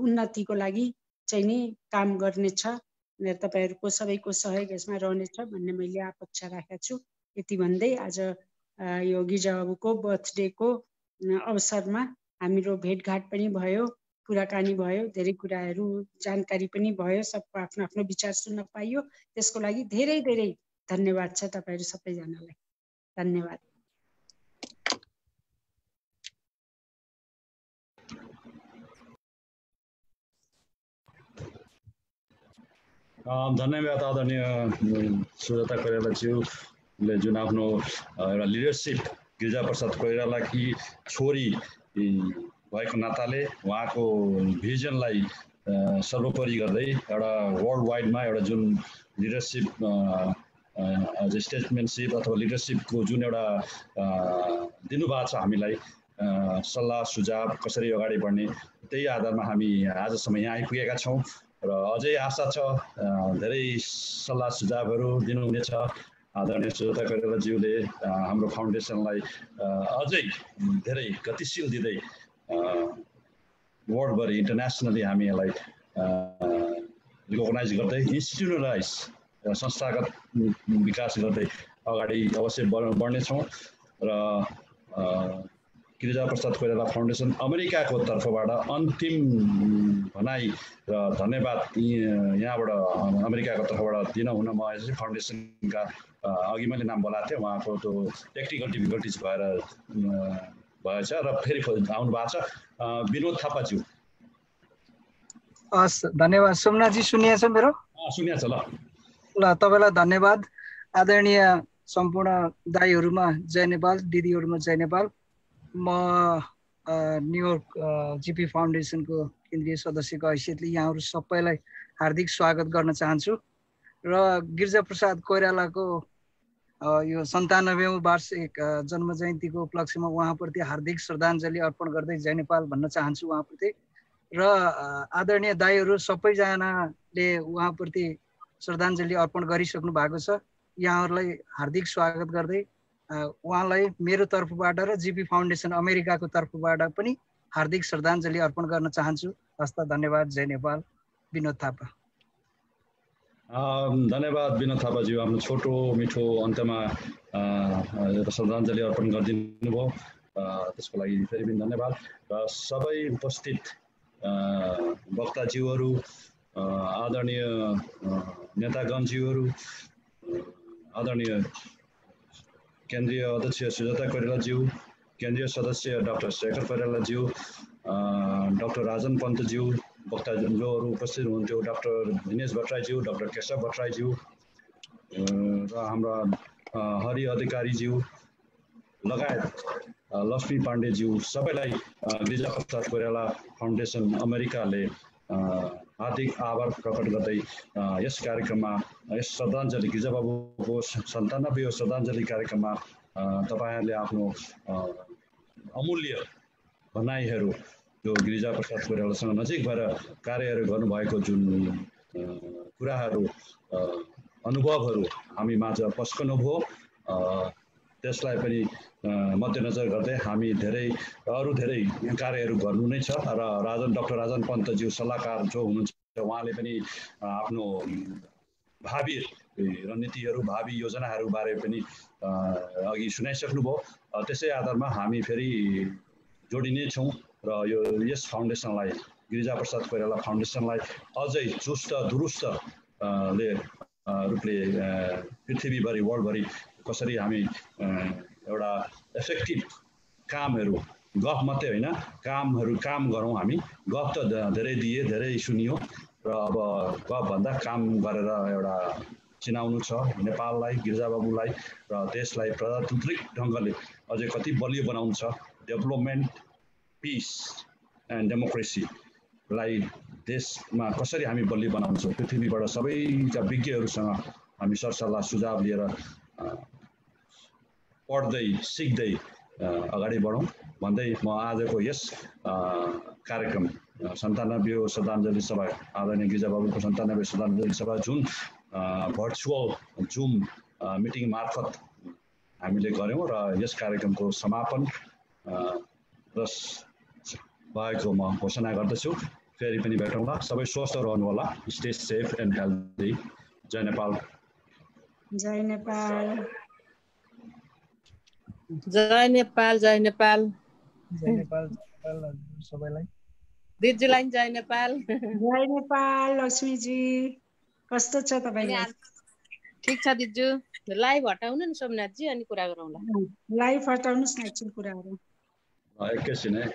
उन्नतिको लागि चाहिँ नि काम गर्नेछ। तपाईँहरूको सबैको सहयोग यसमा रहनेछ भन्ने मैले अपेक्षा राखेको छु। यति भन्दै आज यो गिरिजाबाबुको बर्थडेको अवसरमा हाम्रो भेटघाट पनि भयो, कुराकानी भयो, धेरै कुराहरू जानकारी पनि भयो, सबको आफ्नो आफ्नो विचार सुन्न पाइयो। त्यसको लागि धेरै धेरै धन्यवाद छ तपाईँहरू सबैजनालाई। धन्यवाद। धन्यवाद आदरणीय सुजाता कोइरालाज्यूले जुन आफ्नो एउटा लिडरसिप गिरिजाप्रसाद कोइरालाकी छोरी भएको नाताले उहाँको भिजनलाई सर्वोपरि गर्दै एउटा वर्ल्ड वाइडमा एउटा जुन लिडरसिप स्टेटमेन्टसिप अथवा लिडरसिपको जुन एउटा दिनुभएको छ हामीलाई सल्लाह सुझाव कसरी अगाडि बढ्ने, त्यही आधारमा हामी आजसम्म यहाँ आइपुगेका छौँ र अझै आशा छ धेरै सल्लाह सुझावहरू दिनुहुनेछ। आदरणीय सुजाता कोइरालाज्यूले हाम्रो फाउन्डेसनलाई अझै धेरै गतिशील दिँदै वर्ल्डभरि इन्टरनेसनली हामी यसलाई रिकगनाइज गर्दै इन्स्टिट्युसनलाइज संस्थागत विकास गर्दै अगाडि अवश्य बढ्नेछौँ र गिरिजाप्रसाद कोइराला फाउन्डेसन अमेरिकाको तर्फबाट अन्तिम भनाइ र धन्यवाद यहाँबाट अमेरिकाको तर्फबाट दिन हुन म यसै फाउन्डेसनका अघि मैले नाम बोलाएको थिएँ, उहाँको त्यो टेक्निकल डिफिकल्टिज भएछ र फेरि आउनु भएको छ। विनोद थापाज्यू। हस्, धन्यवाद। सोमनाथजी सुनिया छ मेरो? सुनिया छ। ल तपाईँलाई धन्यवाद। आदरणीय सम्पूर्ण दाईहरूमा जय नेपाल, दिदीहरूमा जय नेपाल। म न्युयोर्क जिपी फाउन्डेसनको केन्द्रीय सदस्यको हैसियतले यहाँहरू सबैलाई हार्दिक स्वागत गर्न चाहन्छु र गिरिजाप्रसाद कोइरालाको यो 97औं वार्षिक जन्म जयन्तीको उपलक्ष्यमा उहाँप्रति हार्दिक श्रद्धाञ्जली अर्पण गर्दै जय नेपाल भन्न चाहन्छु उहाँप्रति। र आदरणीय दाईहरू सबैजनाले उहाँप्रति श्रद्धाञ्जली अर्पण गरिसक्नु भएको छ। यहाँहरूलाई हार्दिक स्वागत गर्दै उहाँलाई मेरो तर्फबाट र जिपी फाउन्डेसन अमेरिकाको तर्फबाट पनि हार्दिक श्रद्धाञ्जली अर्पण गर्न चाहन्छु। हस्त, धन्यवाद। जय नेपाल। विनोद थापा। धन्यवाद विनोद थापाज्यू, आफ्नो छोटो मिठो अन्त्यमा श्रद्धाञ्जली अर्पण गरिदिनु भयो, त्यसको लागि फेरि पनि धन्यवाद। र सबै उपस्थित वक्ताज्यूहरू, आदरणीय नेतागणज्यूहरू, आदरणीय केन्द्रीय अध्यक्ष सुजाता कोइरालाज्यू, केन्द्रीय सदस्य डाक्टर शेखर कोइरालाज्यू, डाक्टर राजन पन्तज्यू, वक्ताज्यूहरू उपस्थित हुनुहुन्थ्यो, डाक्टर दिनेश भट्टराईज्यू, डाक्टर केशव भट्टराईज्यू र हाम्रा हरि अधिकारीज्यू लगायत लक्ष्मी पाण्डेज्यू, सबैलाई गिरिजाप्रसाद कोइराला फाउन्डेसन अमेरिकाले हार्दिक आभार प्रकट गर्दै यस कार्यक्रममा, यस श्रद्धाञ्जली गिरिजाबाबुको 97औं श्रद्धाञ्जली कार्यक्रममा तपाईँहरूले आफ्नो अमूल्य भनाइहरू, जो गिरिजाप्रसाद कोइरालासँग नजिक भएर कार्यहरू गर्नुभएको जुन कुराहरू, अनुभवहरू हामी माझ पस्कनुभयो, त्यसलाई पनि मध्यनजर गर्दै हामी अरू धेरै कार्यहरू गर्नु नै छ। र डाक्टर राजन पन्तज्यू सल्लाहकार जो हुनुहुन्छ, उहाँले पनि आफ्नो भावी रणनीतिहरू, भावी योजनाहरू बारे पनि अघि सुनाइसक्नुभयो। त्यसै आधारमा हामी फेरि जोडिने छौँ र यस फाउन्डेसनलाई, गिरिजाप्रसाद कोइराला फाउन्डेसनलाई अझै चुस्त दुरुस्त रूपले पृथ्वीभरि, वर्ल्डभरि कसरी हामी एउटा इफेक्टिभ कामहरू, गफ मात्रै होइन, काम गरौँ। हामी गफ त धेरै दिए, धेरै सुनियो, र अब गफभन्दा काम गरेर एउटा चिनाउनु छ नेपाललाई, गिरिजाबाबुलाई र देशलाई प्रजातान्त्रिक ढङ्गले अझै कति बलियो बनाउनु छ। डेभलपमेन्ट, पिस एन्ड डेमोक्रेसीलाई देशमा कसरी हामी बलियो बनाउँछौँ, पृथ्वीबाट सबैका विज्ञहरूसँग हामी सरसल्लाह सुझाव लिएर पढ्दै सिक्दै अगाडि बढौँ भन्दै म आजको यस कार्यक्रम 97औं श्रद्धाञ्जली सभा, आदरणीय गिरिजाबाबुको 97औं श्रद्धाञ्जली सभा जुन भर्चुअल जुम मिटिङ मार्फत हामीले गऱ्यौँ र यस कार्यक्रमको समापन भएको म घोषणा गर्दछु। फेरि पनि भेटौँला। सबै स्वस्थ रहनुहोला। Stay safe and healthy. जय नेपाल। जय नेपाल। जय नेपाल। जय नेपाल। जय नेपाल सबैलाई। दिदीलाई जय नेपाल। जय नेपाल। लक्ष्मीजी कस्तो छ तपाईलाई? ठीक छ दिजु। लाइभ हटाउनु नि सोमनाथजी, अनि कुरा गरौँला। लाइभ हटाउनुस् न एकछिन कुराहरु। एकैछिन है।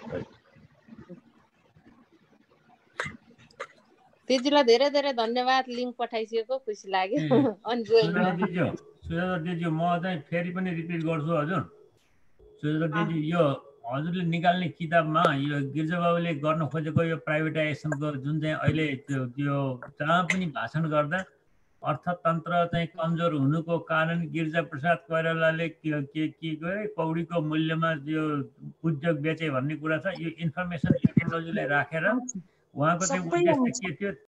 दिदीलाई धेरै धेरै धन्यवाद, लिङ्क पठाइसकेको खुसी लाग्यो। अनि सुजाता दिदी म चाहिँ फेरि पनि रिपिट गर्छु हजुर। सुजाता दिदी यो हजुरले निकाल्ने किताबमा यो गिरिजाबाबुले गर्न खोजेको यो प्राइभेटाइजेसनको जुन चाहिँ अहिले यो जहाँ पनि भाषण गर्दा अर्थतन्त्र चाहिँ कमजोर हुनुको कारण गिरिजाप्रसाद कोइरालाले के गरे पौडीको मूल्यमा यो उद्योग बेचे भन्ने कुरा छ। यो इन्फर्मेसन टेक्नोलोजीलाई राखेर उहाँको चाहिँ उद्देश्य के थियो